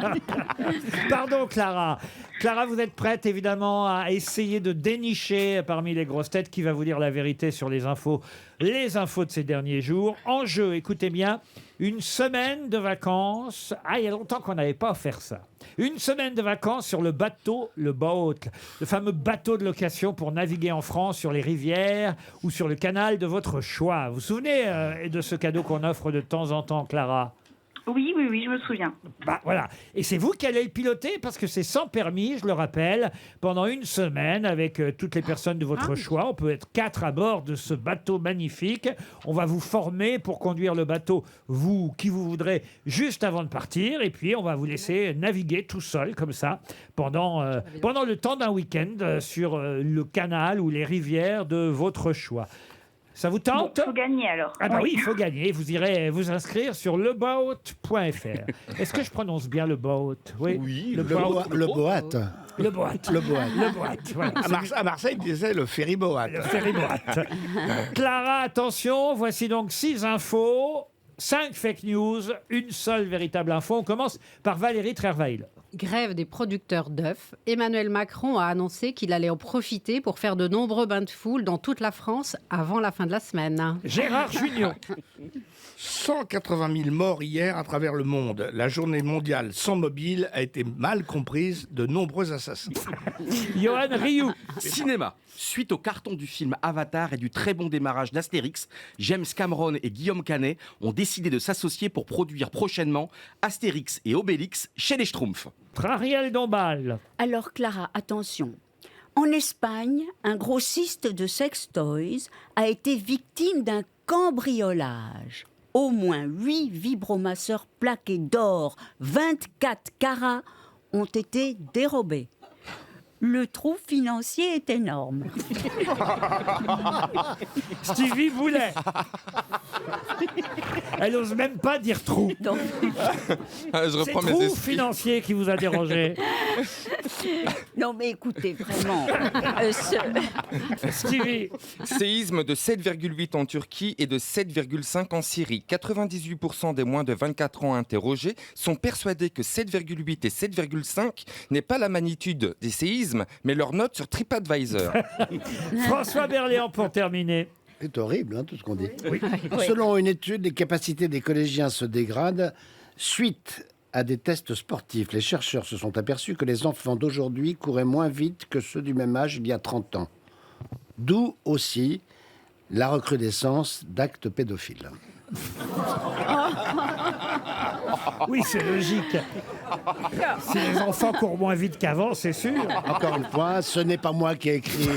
Pardon, Clara. Clara, vous êtes prête évidemment à essayer de dénicher parmi les grosses têtes qui va vous dire la vérité sur les infos de ces derniers jours. En jeu, écoutez bien, une semaine de vacances. Ah, il y a longtemps qu'on n'avait pas offert ça. Une semaine de vacances sur le bateau, le boat, le fameux bateau de location pour naviguer en France sur les rivières ou sur le canal de votre choix. Vous vous souvenez de ce cadeau qu'on offre de temps en temps, Clara ? Oui, je me souviens. Bah voilà. Et c'est vous qui allez le piloter parce que c'est sans permis, je le rappelle, pendant une semaine avec toutes les personnes de votre choix. On peut être 4 à bord de ce bateau magnifique. On va vous former pour conduire le bateau, vous, qui vous voudrez, juste avant de partir. Et puis, on va vous laisser naviguer tout seul, comme ça, pendant le temps d'un week-end sur le canal ou les rivières de votre choix. Ça vous tente? Il faut gagner alors. Ah bah oui, il faut gagner. Vous irez vous inscrire sur leboat.fr. Est-ce que je prononce bien le boat? Oui, le boat. Le boat. Le boat. Voilà. À Marseille, ils disaient le ferry boat. Le ferry boat. Clara, attention, voici donc 6 infos, 5 fake news, une seule véritable info. On commence par Valérie Trierweiler. Grève des producteurs d'œufs. Emmanuel Macron a annoncé qu'il allait en profiter pour faire de nombreux bains de foule dans toute la France avant la fin de la semaine. Gérard Junior. 180 000 morts hier à travers le monde. La journée mondiale sans mobile a été mal comprise de nombreux assassins. Johan Rioux. Cinéma. Suite au carton du film Avatar et du très bon démarrage d'Astérix, James Cameron et Guillaume Canet ont décidé de s'associer pour produire prochainement Astérix et Obélix chez les Schtroumpfs. Ariel Dombal. Alors Clara, attention. En Espagne, un grossiste de sex toys a été victime d'un cambriolage. Au moins 8 vibromasseurs plaqués d'or 24 carats ont été dérobés. Le trou financier est énorme. Stevie Boulet. Elle n'ose même pas dire trou. Je reprends C'est mes trou esprits. financier qui vous a dérangé. Non mais écoutez, vraiment. Stevie. Séisme de 7,8 en Turquie et de 7,5 en Syrie. 98% des moins de 24 ans interrogés sont persuadés que 7,8 et 7,5 n'est pas la magnitude des séismes, mais leur note sur TripAdvisor. François Berléand pour terminer. C'est horrible, tout ce qu'on dit. Oui. Selon une étude, les capacités des collégiens se dégradent suite à des tests sportifs. Les chercheurs se sont aperçus que les enfants d'aujourd'hui couraient moins vite que ceux du même âge il y a 30 ans. D'où aussi la recrudescence d'actes pédophiles. Oui, c'est logique. Si les enfants courent moins vite qu'avant, c'est sûr. Encore une fois, ce n'est pas moi qui ai écrit.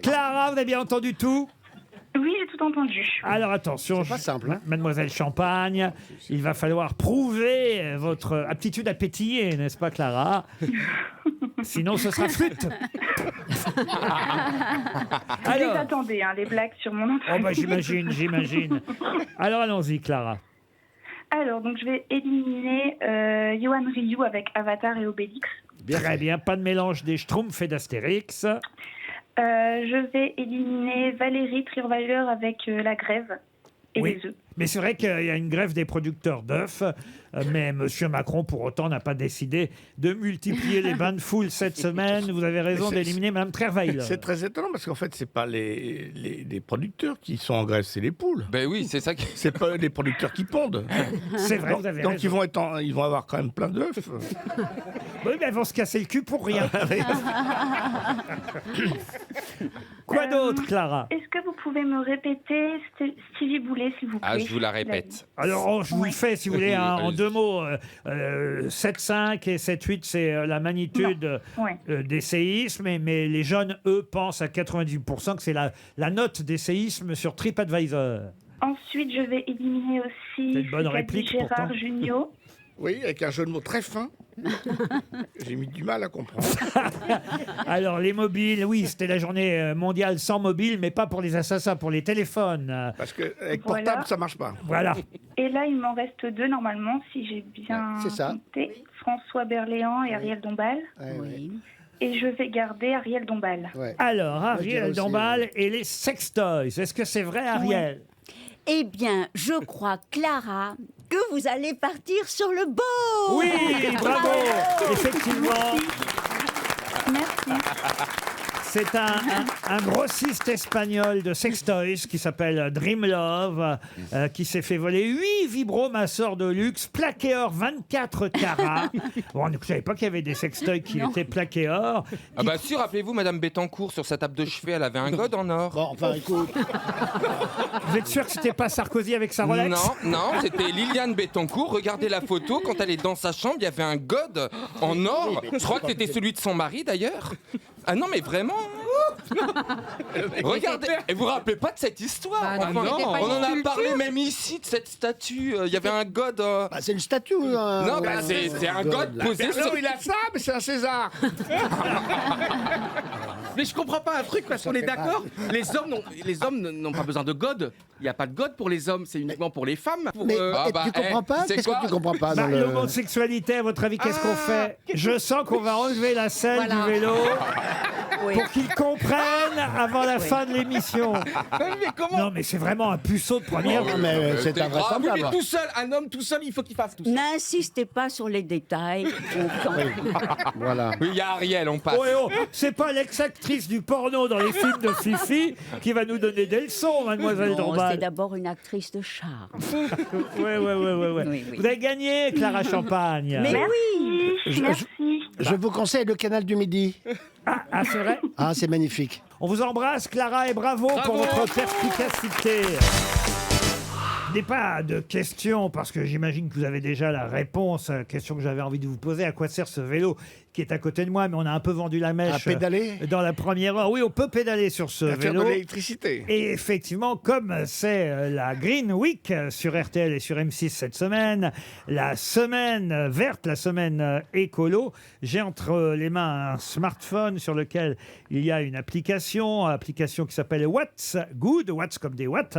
Clara, vous avez bien entendu tout? Oui, j'ai tout entendu. Alors attention, C'est pas simple, hein. Mademoiselle Champagne, il va falloir prouver votre aptitude à pétiller, n'est-ce pas, Clara? Sinon, ce sera flûte. Vous les attendez, les blagues sur mon nom. Oh bah j'imagine. Alors allons-y, Clara. Alors, donc je vais éliminer Johan Rioux avec Avatar et Obélix. Très bien, pas de mélange des Schtroumpfs et d'Astérix. Je vais éliminer Valérie Trierweiler avec La Grève. et Oui. les œufs. Mais c'est vrai qu'il y a une grève des producteurs d'œufs, mais M. Macron, pour autant, n'a pas décidé de multiplier les bains de foule cette semaine. Vous avez raison d'éliminer Mme Trierweiler. C'est très étonnant parce qu'en fait, c'est pas les producteurs qui sont en grève, c'est les poules. Ben oui, c'est ça. C'est pas les producteurs qui pondent. C'est vrai, vous avez Donc raison. ils vont avoir quand même plein d'œufs. Oui, mais elles vont se casser le cul pour rien. Quoi d'autre, Clara? Est-ce que vous pouvez me répéter Stevie Boulet, s'il vous plaît? Ah, je vous la répète. Alors, je vous le fais, si vous voulez, en deux mots. 7,5 et 7,8, c'est la magnitude des séismes. Mais les jeunes, eux, pensent à 98% que c'est la note des séismes sur TripAdvisor. Ensuite, je vais éliminer aussi C'est une bonne ce qu'a dit réplique, Gérard pourtant. Jugnot. Oui, avec un jeu de mots très fin. J'ai mis du mal à comprendre. Alors, les mobiles, oui, c'était la journée mondiale sans mobile, mais pas pour les assassins, pour les téléphones. Parce qu'avec Voilà. portable, ça marche pas. Voilà. Et là, il m'en reste deux normalement, si j'ai bien c'est ça. compté. François Berléand et Ariel Dombal. Et je vais garder Ariel Dombal. Alors, Moi, je dirais Ariel aussi, Dombal et les sextoys. Est-ce que c'est vrai, Ariel? Eh bien, je crois, Clara, que vous allez partir sur le beau. Oui, bravo. Effectivement. Merci. C'est un grossiste espagnol de sextoys qui s'appelle Dreamlove, qui s'est fait voler 8 vibromasseurs de luxe, plaqués or 24 carats. Bon, je ne savais pas qu'il y avait des sextoys qui étaient plaqués or. Ah bah si, rappelez-vous, Madame Bettencourt, sur sa table de chevet, elle avait un god en or. Bon, enfin, écoute. Vous êtes sûr que c'était pas Sarkozy avec sa Rolex? Non, c'était Liliane Bettencourt. Regardez la photo, quand elle est dans sa chambre, il y avait un god en or. Je crois que c'était celui de son mari, d'ailleurs. Ah non, mais vraiment. Regardez, et vous vous rappelez pas de cette histoire? Bah non, c'était pas on en une a sculpture. parlé même ici de cette statue. Il y avait un god. Bah, c'est une statue. Non, bah, c'est un god posé sur. Non, il a ça, mais c'est un César. Mais je comprends pas un truc parce qu'on est d'accord. Les hommes n'ont pas besoin de god. Il n'y a pas de god pour les hommes, c'est uniquement pour les femmes. Pour, Mais bah, tu comprends pas? c'est Qu'est-ce quoi que tu comprends pas Bah, dans le... l'homosexualité, à votre avis, qu'est-ce qu'on fait? Je sens qu'on va enlever la selle Voilà. du vélo Oui. pour qu'ils comprennent avant la fin de l'émission. Mais comment? Non, mais c'est vraiment un puceau de première. Non, mais c'est t'es grave. Oui, invraisemblable. mais tout seul, un homme tout seul, il faut qu'il fasse tout ça. N'insistez pas sur les détails. Voilà. Oui, il y a Ariel, on passe. Oh, oh, c'est pas l'ex-actrice du porno dans les films de Fifi qui va nous donner des leçons, mademoiselle Non, c'est Dombal. d'abord une actrice de charme. Ouais. Oui, oui. Vous avez gagné, Clara Champagne. Mais oui. Merci. Je vous conseille le canal du Midi. Ah, c'est vrai? Ah, c'est magnifique. On vous embrasse, Clara, et bravo pour votre perspicacité. Je n'ai pas de question, parce que j'imagine que vous avez déjà la réponse à la question que j'avais envie de vous poser. À quoi sert ce vélo qui est à côté de moi? Mais on a un peu vendu la mèche. À pédaler dans la première heure. Oui, on peut pédaler sur ce À faire de vélo. l'électricité. Et effectivement, comme c'est la Green Week sur RTL et sur M6 cette semaine, la semaine verte, la semaine écolo, j'ai entre les mains un smartphone sur lequel il y a une application qui s'appelle What's Good, What's comme des watts,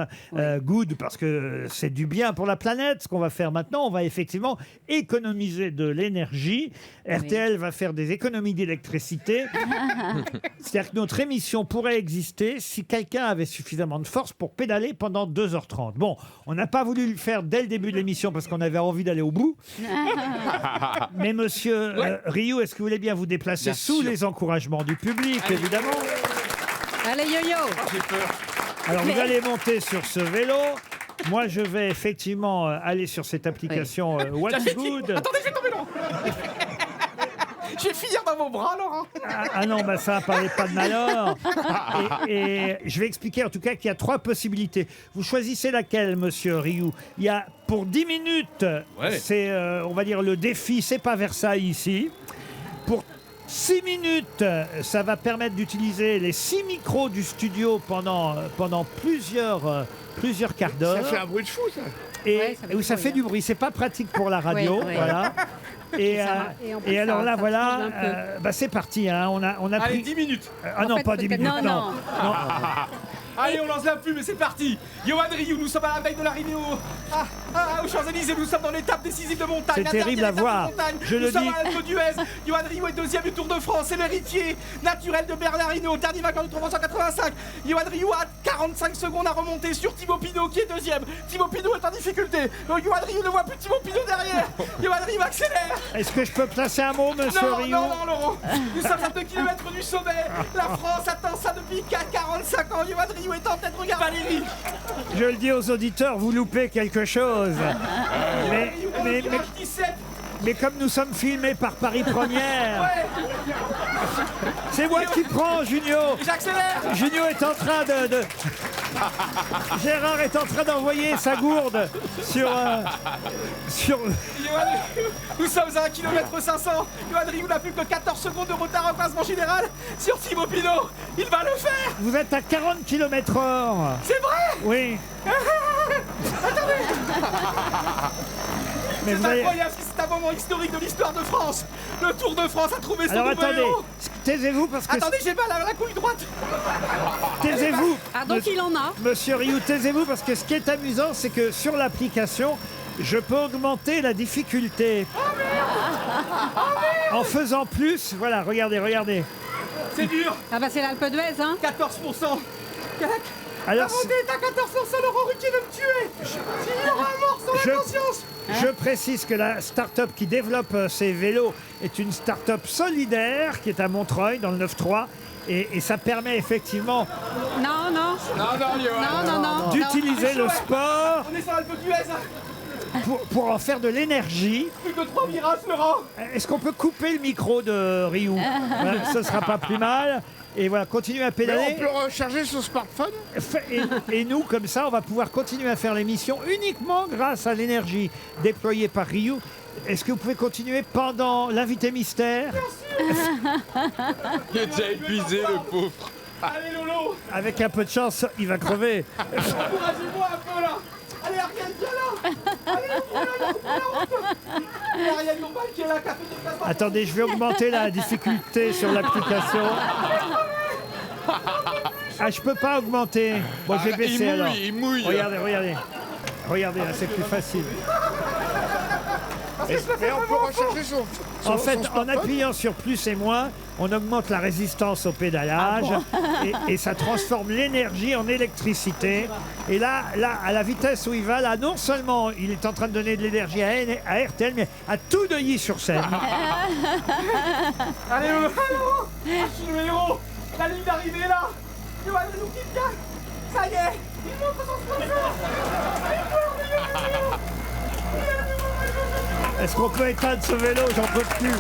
good parce que c'est du bien pour la planète. Ce qu'on va faire maintenant, on va effectivement économiser de l'énergie. RTL va faire des économies d'électricité. C'est-à-dire que notre émission pourrait exister si quelqu'un avait suffisamment de force pour pédaler pendant 2h30. Bon, on n'a pas voulu le faire dès le début de l'émission parce qu'on avait envie d'aller au bout. Mais monsieur Rioux, est-ce que vous voulez bien vous déplacer sous les encouragements du public, évidemment? Allez, yo-yo. Alors, vous allez monter sur ce vélo. Moi, je vais effectivement aller sur cette application What's Good. Attendez, j'ai tombé là. Je vais finir dans vos bras, Laurent. Ah non, bah ça, parlez pas de malheur. Et je vais expliquer en tout cas qu'il y a 3 possibilités. Vous choisissez laquelle, monsieur Rioux? Il y a pour 10 minutes, c'est, on va dire, le défi, c'est pas Versailles ici. Pour 6 minutes, ça va permettre d'utiliser les 6 micros du studio pendant plusieurs quarts d'heure. Ça fait un bruit de fou, ça. Et ça fait du bruit. C'est pas pratique pour la radio, voilà. Et en plus, alors ça là, change voilà, c'est parti. Hein. On a Allez, pris 10 minutes. Ah non, fait, pas 10 peut-être- minutes, non. Non. Allez, on lance la pub et c'est parti. Johan Rioux, nous sommes à la veille de l'arrivée aux Champs-Élysées. Nous sommes dans l'étape décisive de montagne. C'est terrible à voir. Je le dis. Nous sommes à l'Alpe d'Huez. Johan Rioux est deuxième du Tour de France. C'est l'héritier naturel de Bernard Hinault, dernier vainqueur du Tour de France en 85. Johan Rioux a 45 secondes à remonter sur Thibaut Pinot qui est deuxième. Thibaut Pinot est en difficulté. Johan Rioux ne voit plus Thibaut Pinot derrière. Johan Rioux accélère. Est-ce que je peux placer un mot, monsieur Rioux? Non, Laurent. Nous sommes à 2 km du sommet. La France attend ça depuis 45 ans. Johan Rioux est en tête. Regarde Valérie. Je le dis aux auditeurs, vous loupez quelque chose. Mais comme nous sommes filmés par Paris Première, c'est moi qui prends, Junio. J'accélère. Junio est en train de... Gérard est en train d'envoyer sa gourde sur... Nous sommes à 1 km 500. Johan Rioux n'a plus que 14 secondes de retard en classement général sur Thibaut Pinot. Il va le faire. Vous êtes à 40 km/h. C'est vrai? Oui. Attendez. Mais c'est incroyable, c'est un moment historique de l'histoire de France. Le Tour de France a trouvé son nouveau héros. Taisez-vous parce que... Attendez, j'ai mal à la couille droite. Taisez-vous. Ah, donc il en a. Monsieur Rioux, taisez-vous parce que ce qui est amusant, c'est que sur l'application, je peux augmenter la difficulté. En faisant plus, voilà, regardez. C'est dur. Ah bah c'est l'Alpe d'Huez, hein. 14%. Alors, la montée est à 14%, Laurent Ruquier veut me tuer. Il aura un morceau de la conscience. Je précise que la start-up qui développe ces vélos est une start-up solidaire qui est à Montreuil dans le 9-3 et ça permet effectivement d'utiliser le sport On est sur l'Alpe d'Huez. pour en faire de l'énergie. Plus que 3 virages, Laurent. Est-ce qu'on peut couper le micro de Rioux? Ce sera pas plus mal. Et voilà, continuez à pédaler. Mais on peut recharger son smartphone. Et nous, comme ça, on va pouvoir continuer à faire l'émission uniquement grâce à l'énergie déployée par Rioux. Est-ce que vous pouvez continuer pendant l'invité mystère? Il est déjà épuisé, le pauvre. Allez, Lolo. Avec un peu de chance, il va crever. Encouragez-moi un peu, là. Allez, Ariel, viens là. Allez, Ariel Dombal qui est là, qui a fait des classes. Attendez, je vais augmenter la difficulté sur l'application. Ah, je peux pas augmenter. Bon, je vais baisser alors. Il mouille. Regardez, là, c'est plus facile. Et on peut recharger son En fait, en smartphone. appuyant sur plus et moins, on augmente la résistance au pédalage et ça transforme l'énergie en électricité. Et là, à la vitesse où il va, là, non seulement il est en train de donner de l'énergie à RTL, mais à tout Neuilly-sur-Seine. Allez, Lolo. Je suis le héros. La ligne d'arrivée est là. Johan Rioux qui gagne. Ça y est. Il montre son sponsor. Est-ce qu'on peut éteindre ce vélo? J'en peux plus.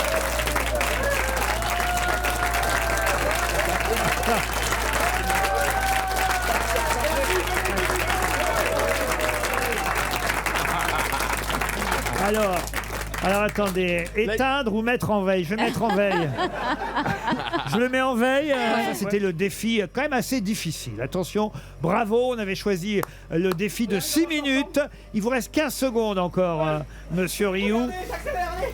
Alors attendez, éteindre ou mettre en veille? Je vais mettre en veille. Je le mets en veille. Ça, c'était le défi quand même assez difficile. Attention, bravo, on avait choisi le défi de 6 minutes. Il vous reste 15 secondes encore, monsieur Rioux. J'accélère, allez.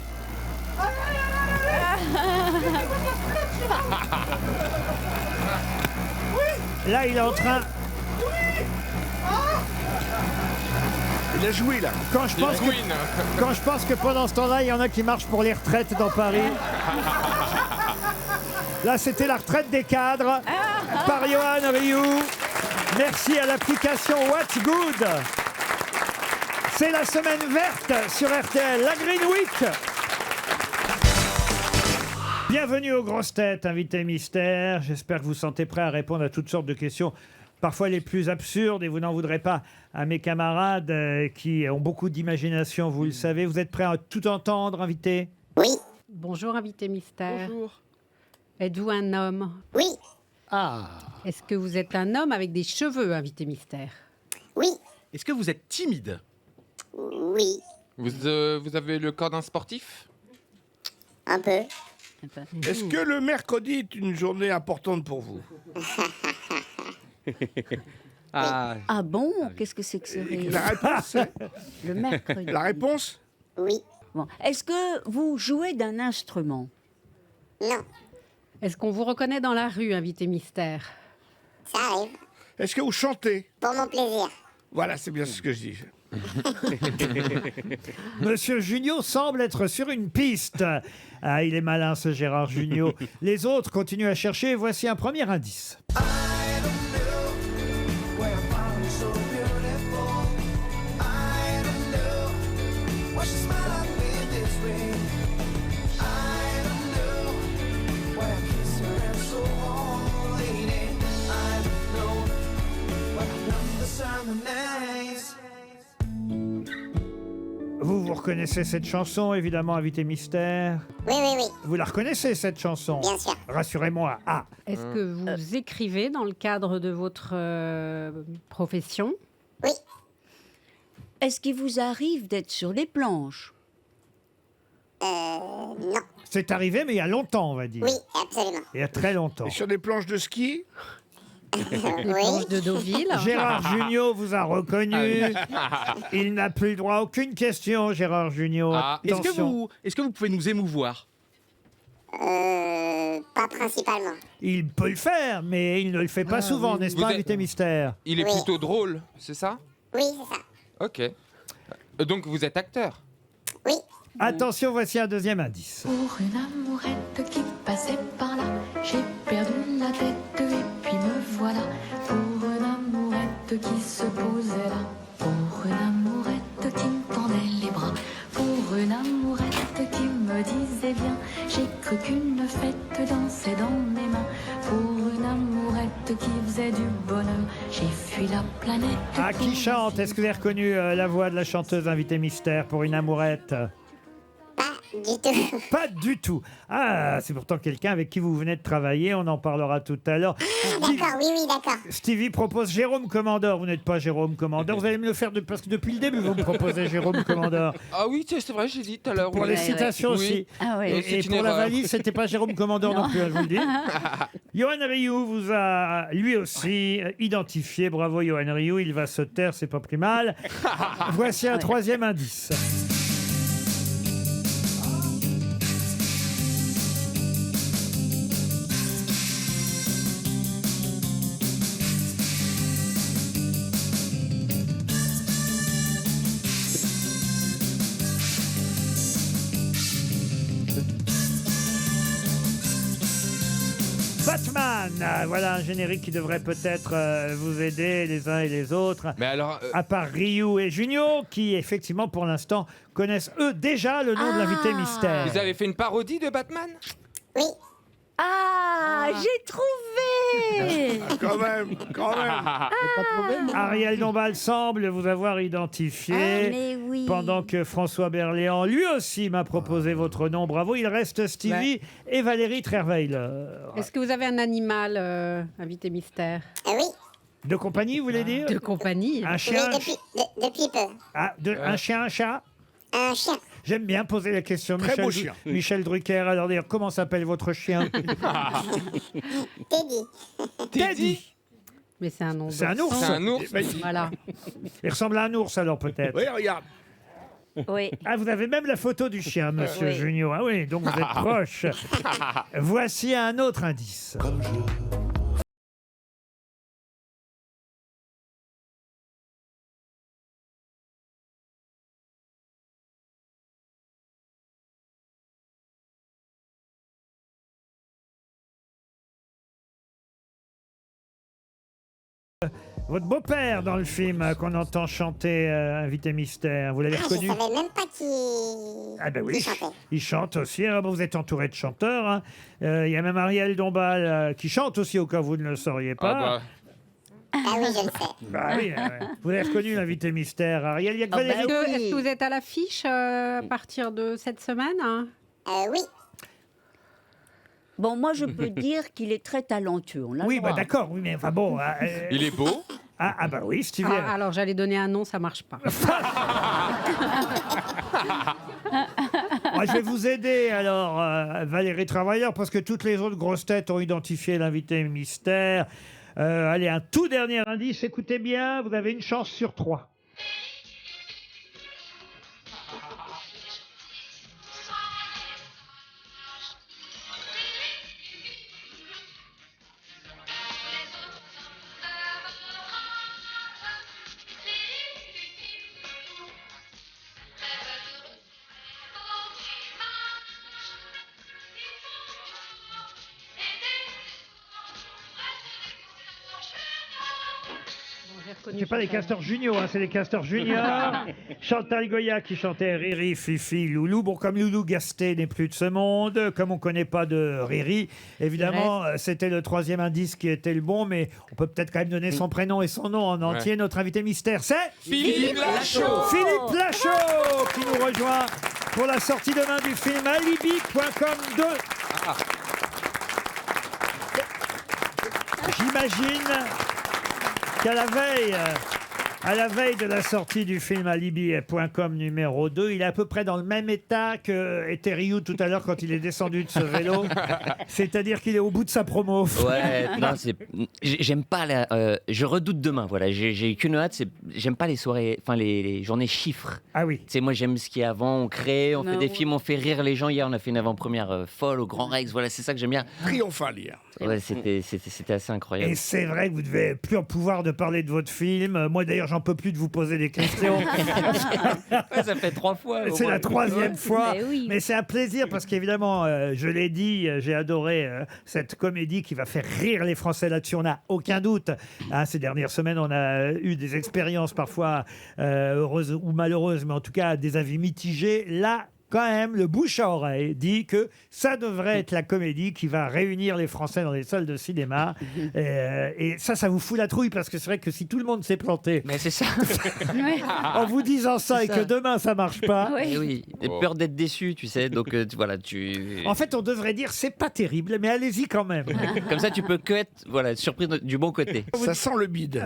Là, il est en train... Il a joué là. Quand je pense que pendant ce temps-là, il y en a qui marchent pour les retraites dans Paris. Là, c'était la retraite des cadres par Johan Rioux. Merci à l'application What's Good. C'est la semaine verte sur RTL, la Green Week. Bienvenue aux grosses têtes, invité mystère. J'espère que vous vous sentez prêt à répondre à toutes sortes de questions, parfois les plus absurdes, et vous n'en voudrez pas à mes camarades qui ont beaucoup d'imagination, vous le savez. Vous êtes prêt à tout entendre, invité? Oui. Bonjour, invité mystère. Bonjour. Êtes-vous un homme? Oui. Ah. Est-ce que vous êtes un homme avec des cheveux, invité mystère? Oui. Est-ce que vous êtes timide? Oui. Vous avez le corps d'un sportif? Un peu. Est-ce que le mercredi est une journée importante pour vous? Ah bon? Qu'est-ce que c'est que ce rire? La réponse, Le mercredi. la réponse? Oui. Bon. Est-ce que vous jouez d'un instrument? Non. Est-ce qu'on vous reconnaît dans la rue, invité mystère? Ça arrive. Est-ce que vous chantez? Pour mon plaisir. Voilà, c'est bien ce que je dis. Monsieur Junio semble être sur une piste. Ah, il est malin ce Gérard Junio. Les autres continuent à chercher. Voici un premier indice. Vous reconnaissez cette chanson, évidemment, Invité Mystère? Oui, oui, oui. Vous la reconnaissez, cette chanson? Bien sûr. Rassurez-moi. Ah. Est-ce que vous écrivez dans le cadre de votre profession? Oui. Est-ce qu'il vous arrive d'être sur les planches? Non. C'est arrivé, mais il y a longtemps, on va dire. Oui, absolument. Il y a très longtemps. Et sur des planches de ski? Les planches de Deauville. Gérard Junio vous a reconnu. Il n'a plus le droit à aucune question, Gérard Junio. Est-ce Attention. que vous pouvez nous émouvoir? Pas principalement. Il peut le faire, mais il ne le fait pas souvent, n'est-ce pas, Vous êtes- Invité Mystère? Il est Oui. plutôt drôle, c'est ça? Oui, c'est ça. Ok. Donc vous êtes acteur? Oui. Attention, voici un deuxième indice. Pour une amourette qui passait par là, j'ai perdu la tête et puis me voilà. Pour une amourette qui se posait là, pour une amourette qui me tendait les bras, pour une amourette qui me disait bien, j'ai cru qu'une fête dansait dans mes mains. Pour une amourette qui faisait du bonheur, j'ai fui la planète. Ah, qui chante? Est-ce que vous avez reconnu la voix de la chanteuse Invité Mystère pour une amourette? Du tout. Pas du tout. Ah, c'est pourtant quelqu'un avec qui vous venez de travailler. On en parlera tout à l'heure. D'accord, oui, oui, d'accord. Stevie propose Jérôme Commandeur. Vous n'êtes pas Jérôme Commandeur. Vous allez me le faire parce que depuis le début, vous me proposez Jérôme Commandeur. Ah oui, c'est vrai, j'ai dit tout à l'heure. Pour oui. les citations Oui. aussi. Ah ouais. Et C'est pour une la erreur. valise, c'était pas Jérôme Commandeur non plus, je vous le dis. Johan Rioux vous a lui aussi identifié. Bravo Johan Rioux, il va se taire, c'est pas plus mal. Voici un troisième indice. Batman, voilà un générique qui devrait peut-être vous aider les uns et les autres. Mais alors, À part Ryu et Junio, qui effectivement pour l'instant connaissent eux déjà le nom de l'invité mystère. vous avez fait une parodie de Batman? Oui. Ah, j'ai trouvé. Quand même, quand même. Ariel Dombal semble vous avoir identifié. Ah, mais oui. Pendant que François Berléand, lui aussi, m'a proposé votre nom. Bravo, il reste Stevie et Valérie Trierweiler. Est-ce que vous avez un animal, invité mystère? Oui. De compagnie, vous voulez dire? De compagnie. Un Oui, chien, depuis peu. un chien, un chat? Un chien. J'aime bien poser la question. Très beau chien. Michel Drucker, alors d'ailleurs, comment s'appelle votre chien? Teddy. Teddy. Mais c'est un nom. C'est un ours. C'est un ours. Voilà. Il ressemble à un ours alors peut-être. Oui, regarde. Oui. Ah, vous avez même la photo du chien, monsieur Oui. Junio. Ah oui, donc vous êtes proche. Voici un autre indice. Votre beau-père dans le film qu'on entend chanter Invité Mystère, vous l'avez Ah, je reconnu? savais même pas qui. Ah ben oui, qui chantait. il chante aussi. Alors, bon, vous êtes entouré de chanteurs. Hein. Il y a même Ariel Dombal qui chante aussi au cas où vous ne le sauriez pas. Ah bah. Ah oui, je le sais. Bah oui, vous avez reconnu l'invité mystère, Ariel. Il y a que Ah bah Valérie- oui. Est-ce que vous êtes à l'affiche à partir de cette semaine, hein? Oui. Bon, moi, je peux dire qu'il est très talentueux. On l'a Oui, le bah droit. d'accord, oui, mais enfin bon. Il est beau. Ah bah oui, Stevie. Ah, alors j'allais donner un nom, ça marche pas. Moi, je vais vous aider alors, Valérie Travailleur, parce que toutes les autres grosses têtes ont identifié l'invité mystère. Allez, un tout dernier indice, écoutez bien, vous avez une chance sur 3. C'est pas les Castors Juniors, hein, c'est les Castors Juniors. Chantal Goya qui chantait Riri, Fifi, Loulou. Bon, comme Loulou Gasté n'est plus de ce monde, comme on connaît pas de Riri, évidemment, c'était le troisième indice qui était le bon, mais on peut peut-être quand même donner son prénom et son nom en entier. Notre invité mystère, c'est Philippe Lachaud. Philippe Lachaud qui nous rejoint pour la sortie demain du film Alibi.com 2. J'imagine qu'à la veille de la sortie du film Alibi.com numéro 2, il est à peu près dans le même état que était Ryu tout à l'heure quand il est descendu de ce vélo. C'est-à-dire qu'il est au bout de sa promo. Ouais, non, j'aime pas je redoute demain, voilà. J'ai qu'une hâte, j'aime pas les soirées, enfin les journées chiffres. Ah oui. Tu sais, moi j'aime ce qui est avant, on crée, on fait des films, on fait rire les gens. Hier, on a fait une avant-première folle au Grand Rex, voilà, c'est ça que j'aime bien. Triomphal hier. Ouais, c'était assez incroyable. Et c'est vrai que vous devez plus en pouvoir de parler de votre film. Moi d'ailleurs, j'en peux plus de vous poser des questions. Ouais, ça fait 3 fois. C'est la 3e fois. Mais oui. Mais c'est un plaisir parce qu'évidemment, je l'ai dit, j'ai adoré cette comédie qui va faire rire les Français là-dessus. On n'a aucun doute. Hein, ces dernières semaines, on a eu des expériences parfois heureuses ou malheureuses, mais en tout cas des avis mitigés. Là, quand même, le bouche à oreille dit que ça devrait être la comédie qui va réunir les Français dans les salles de cinéma. Et ça vous fout la trouille parce que c'est vrai que si tout le monde s'est planté. Mais c'est ça. En vous disant ça et que demain ça marche pas. Eh oui, peur d'être déçu, tu sais. Donc voilà, En fait, on devrait dire c'est pas terrible, mais allez-y quand même. Comme ça, tu peux que être surpris du bon côté. Ça sent le bide.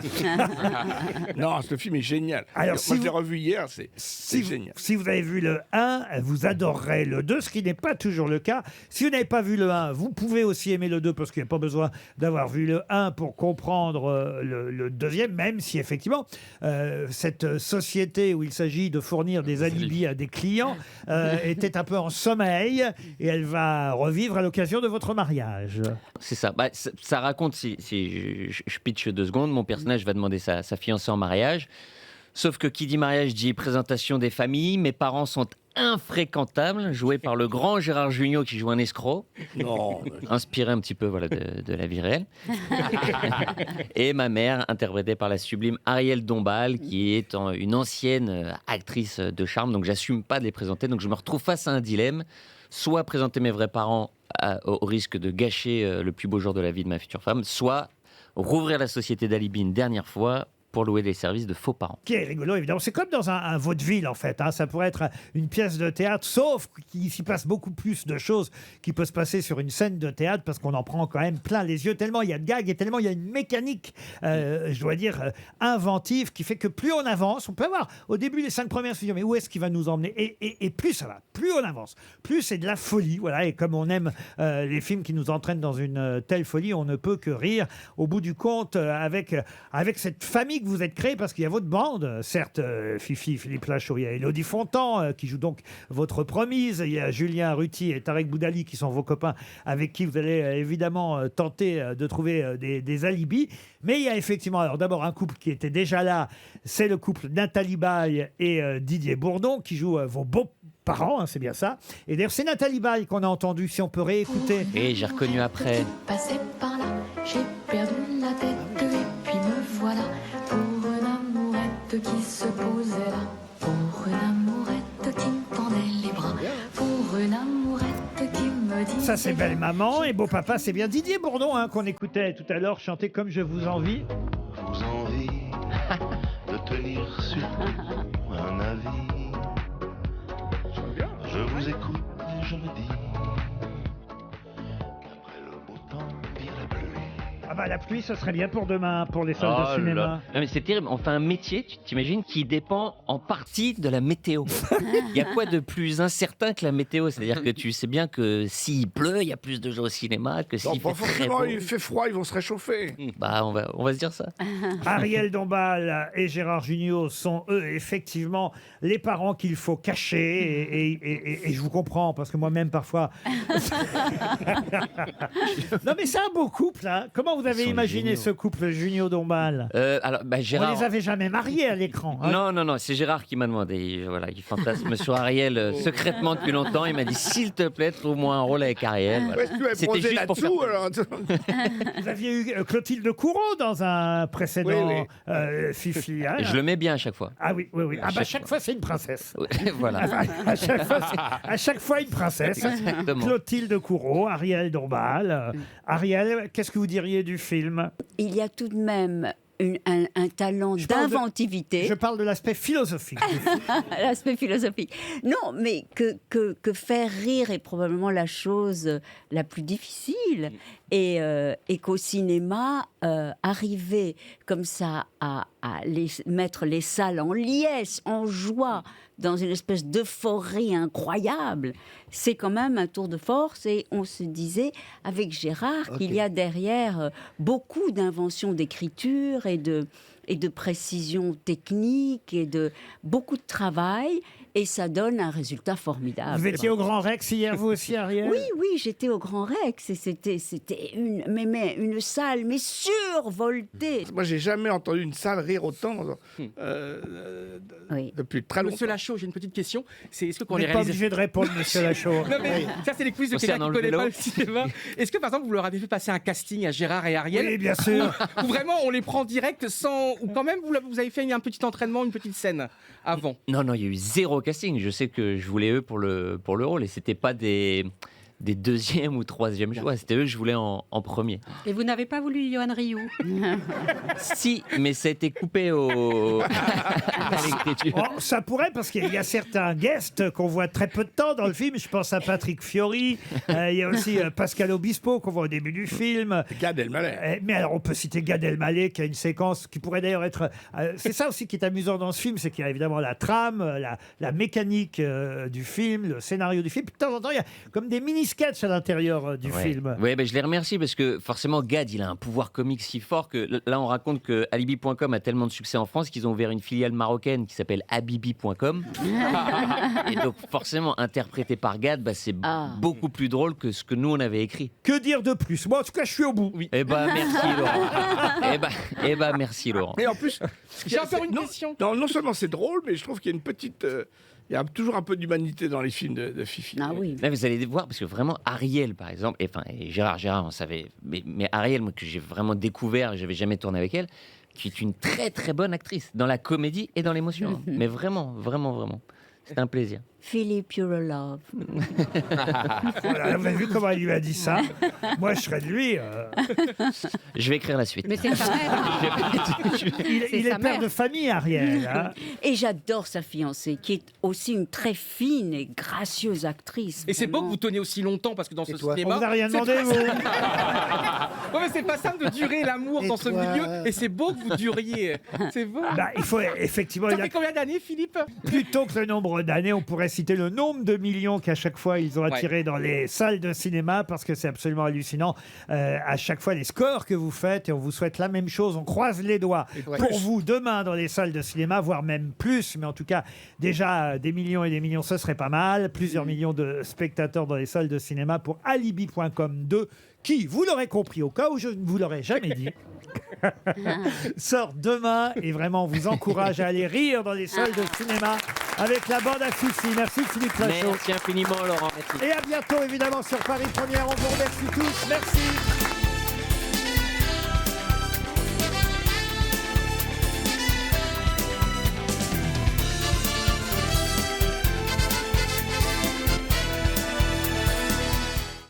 Non, ce film est génial. Alors, Moi, je l'ai revu hier, c'est génial. Si vous avez vu le 1, vous adorerez le 2, ce qui n'est pas toujours le cas. Si vous n'avez pas vu le 1, vous pouvez aussi aimer le 2 parce qu'il n'y a pas besoin d'avoir vu le 1 pour comprendre le deuxième, même si effectivement cette société où il s'agit de fournir des alibis à des clients était un peu en sommeil et elle va revivre à l'occasion de votre mariage. C'est ça. Bah, ça raconte, si je pitch 2 secondes, mon personnage va demander sa fiancée en mariage. Sauf que qui dit mariage dit présentation des familles. Mes parents sont infréquentables, joués par le grand Gérard Jugnot qui joue un escroc. Non. Inspiré un petit peu de la vie réelle. Et ma mère, interprétée par la sublime Ariel Dombal, qui est une ancienne actrice de charme. Donc j'assume pas de les présenter. Donc je me retrouve face à un dilemme. Soit présenter mes vrais parents au risque de gâcher le plus beau jour de la vie de ma future femme, soit rouvrir la société d'Alibi une dernière fois pour louer les services de faux parents. Qui est rigolo, évidemment. C'est comme dans un vaudeville, en fait. Hein. Ça pourrait être une pièce de théâtre, sauf qu'il s'y passe beaucoup plus de choses qui peuvent se passer sur une scène de théâtre, parce qu'on en prend quand même plein les yeux, tellement il y a de gags et tellement il y a une mécanique, je dois dire, inventive, qui fait que plus on avance, on peut avoir au début les 5 premières se dire, mais où est-ce qu'il va nous emmener, et plus ça va, plus on avance, plus c'est de la folie. Voilà. Et comme on aime les films qui nous entraînent dans une telle folie, on ne peut que rire au bout du compte avec cette famille que vous êtes créée, parce qu'il y a votre bande, certes, Fifi, Philippe Lachaud, il y a Élodie Fontan qui joue donc votre promise, il y a Julien Ruti et Tarek Boudali qui sont vos copains avec qui vous allez évidemment tenter de trouver des alibis. Mais il y a effectivement, alors d'abord un couple qui était déjà là, c'est le couple Nathalie Baye et Didier Bourdon qui jouent vos beaux parents, hein, c'est bien ça. Et d'ailleurs, c'est Nathalie Baye qu'on a entendu, si on peut réécouter. Et j'ai reconnu après. Passé par là, j'ai perdu la tête et puis me voilà pour une amourette qui se posait là, pour une amourette qui me tendait les bras, pour une amourette qui me dit. Ça, c'est Belle Maman. Et Beau Papa, c'est bien Didier Bourdon qu'on écoutait tout à l'heure chanter Comme je vous envie. Vous envie de tenir sur un avis. Je vous écoute et je me dis qu'après le beau temps vient la pluie. Ah bah la pluie, ce serait bien pour demain, pour les salles de cinéma. Non, mais c'est terrible, on fait un métier, tu t'imagines, qui dépend en partie de la météo. Il y a quoi de plus incertain que la météo? C'est-à-dire que tu sais bien que s'il pleut, il y a plus de gens au cinéma, que s'il fait très beau... il fait froid, ils vont se réchauffer. Bah, on va se dire ça. Ariel Dombal et Gérard Jugnot sont, eux, effectivement, les parents qu'il faut cacher. Et je vous comprends, parce que moi-même, parfois... Non, mais c'est un beau couple, hein. Comment vous avez sont imaginé géniaux. ce couple Junio Dombal? Alors, On Gérard. les avait jamais mariés à l'écran. hein. Non, c'est Gérard qui m'a demandé. Voilà, il fantasme sur Ariel secrètement depuis longtemps. Il m'a dit s'il te plaît, trouve-moi un rôle avec Ariel. Voilà. Ouais, tu vas C'était bronzer juste pour faire. là-dessous, alors. Vous aviez eu Clotilde Courreau dans un précédent Fifi. hein. Je le mets bien à chaque fois. Ah oui. Ah bah chaque fois c'est une princesse. Voilà. À chaque fois une princesse. Exactement. Clotilde Courreau, Ariel Dombal. Ariel, qu'est-ce que vous diriez du film? Il y a tout de même un talent parle d'inventivité. Je parle de l'aspect philosophique. L'aspect philosophique. Non, mais que faire rire est probablement la chose la plus difficile. Et qu'au cinéma, arriver comme ça à mettre les salles en liesse, en joie, dans une espèce d'euphorie incroyable, c'est quand même un tour de force. Et on se disait, avec Gérard, qu'il y a derrière beaucoup d'inventions d'écriture et de précision technique et de beaucoup de travail. Et ça donne un résultat formidable. Vous étiez au Grand Rex hier, vous aussi, Ariel? Oui, j'étais au Grand Rex et c'était une salle, mais survoltée. Moi, j'ai jamais entendu une salle rire autant depuis très longtemps. Monsieur Lachaud, j'ai une petite question. Est-ce que quand Vous les n'êtes pas obligé de répondre, monsieur Lachaud. Non, mais ça, c'est les quiz de quelqu'un qui Concernant ne le connaît vélo. pas le cinéma. Est-ce que, par exemple, vous leur avez fait passer un casting à Gérard et Ariel? Oui, bien sûr. Ou vraiment, on les prend direct sans... Ou quand même, vous avez fait un petit entraînement, une petite scène avant? Non, il y a eu zéro casting. Je sais que je voulais eux pour le rôle et c'était pas des deuxième ou troisième choix. C'était eux que je voulais en premier. Et vous n'avez pas voulu Yoann Rioux? Si, mais ça a été coupé à l'écriture. Oh, ça pourrait, parce qu'il y a certains guests qu'on voit très peu de temps dans le film. Je pense à Patrick Fiori. Il y a aussi Pascal Obispo qu'on voit au début du film. Gad Elmaleh. Mais alors, on peut citer Gad Elmaleh, qui a une séquence qui pourrait d'ailleurs être... c'est ça aussi qui est amusant dans ce film, c'est qu'il y a évidemment la trame, la mécanique du film, le scénario du film. Puis de temps en temps, il y a comme des mini-sketchs à l'intérieur du film. Oui, je les remercie parce que forcément, Gad, il a un pouvoir comique si fort que là, on raconte que Alibi.com a tellement de succès en France qu'ils ont ouvert une filiale marocaine qui s'appelle Habibi.com. Et donc, forcément, interprété par Gad, c'est beaucoup plus drôle que ce que nous, on avait écrit. Que dire de plus? Moi, en tout cas, je suis au bout. Oui. Merci, Laurent. Merci, Laurent. Mais en plus, j'ai encore une question. Non seulement c'est drôle, mais je trouve qu'il y a une petite... il y a toujours un peu d'humanité dans les films de Fifi. Ah oui. Là, vous allez voir, parce que vraiment, Ariel, par exemple, et Gérard, on savait, mais Ariel, moi, que j'ai vraiment découvert, j'avais jamais tourné avec elle, qui est une très très bonne actrice, dans la comédie et dans l'émotion. Mais vraiment. C'est un plaisir. Philippe, you're a love. Voilà, vous avez vu comment il lui a dit ça? Moi, je serais de lui. Je vais écrire la suite. Mais c'est sa mère. Il est père de famille, Ariel. hein. Et j'adore sa fiancée, qui est aussi une très fine et gracieuse actrice. Et c'est beau que vraiment. vous teniez aussi longtemps parce que dans ce On cinéma. vous a rien c'est demandé, pas vous simple. Ouais, mais c'est pas simple de durer l'amour dans ce milieu. Et c'est beau que vous duriez. C'est beau. Il faut effectivement... Ça il a- fait combien d'années, Philippe? Plutôt que le nombre d'années, on pourrait citer le nombre de millions qu'à chaque fois ils ont attiré dans les salles de cinéma, parce que c'est absolument hallucinant. À chaque fois, les scores que vous faites, et on vous souhaite la même chose, on croise les doigts pour vous demain dans les salles de cinéma, voire même plus, mais en tout cas, déjà des millions et des millions, ce serait pas mal. Plusieurs millions de spectateurs dans les salles de cinéma pour Alibi.com 2, qui, vous l'aurez compris, au cas où je ne vous l'aurais jamais dit, sort demain, et vraiment on vous encourage à aller rire dans les salles de cinéma avec la bande à Fifi. Merci Philippe Lachaud. Merci infiniment, Laurent. Merci. Et à bientôt évidemment sur Paris Première. On vous remercie tous. Merci.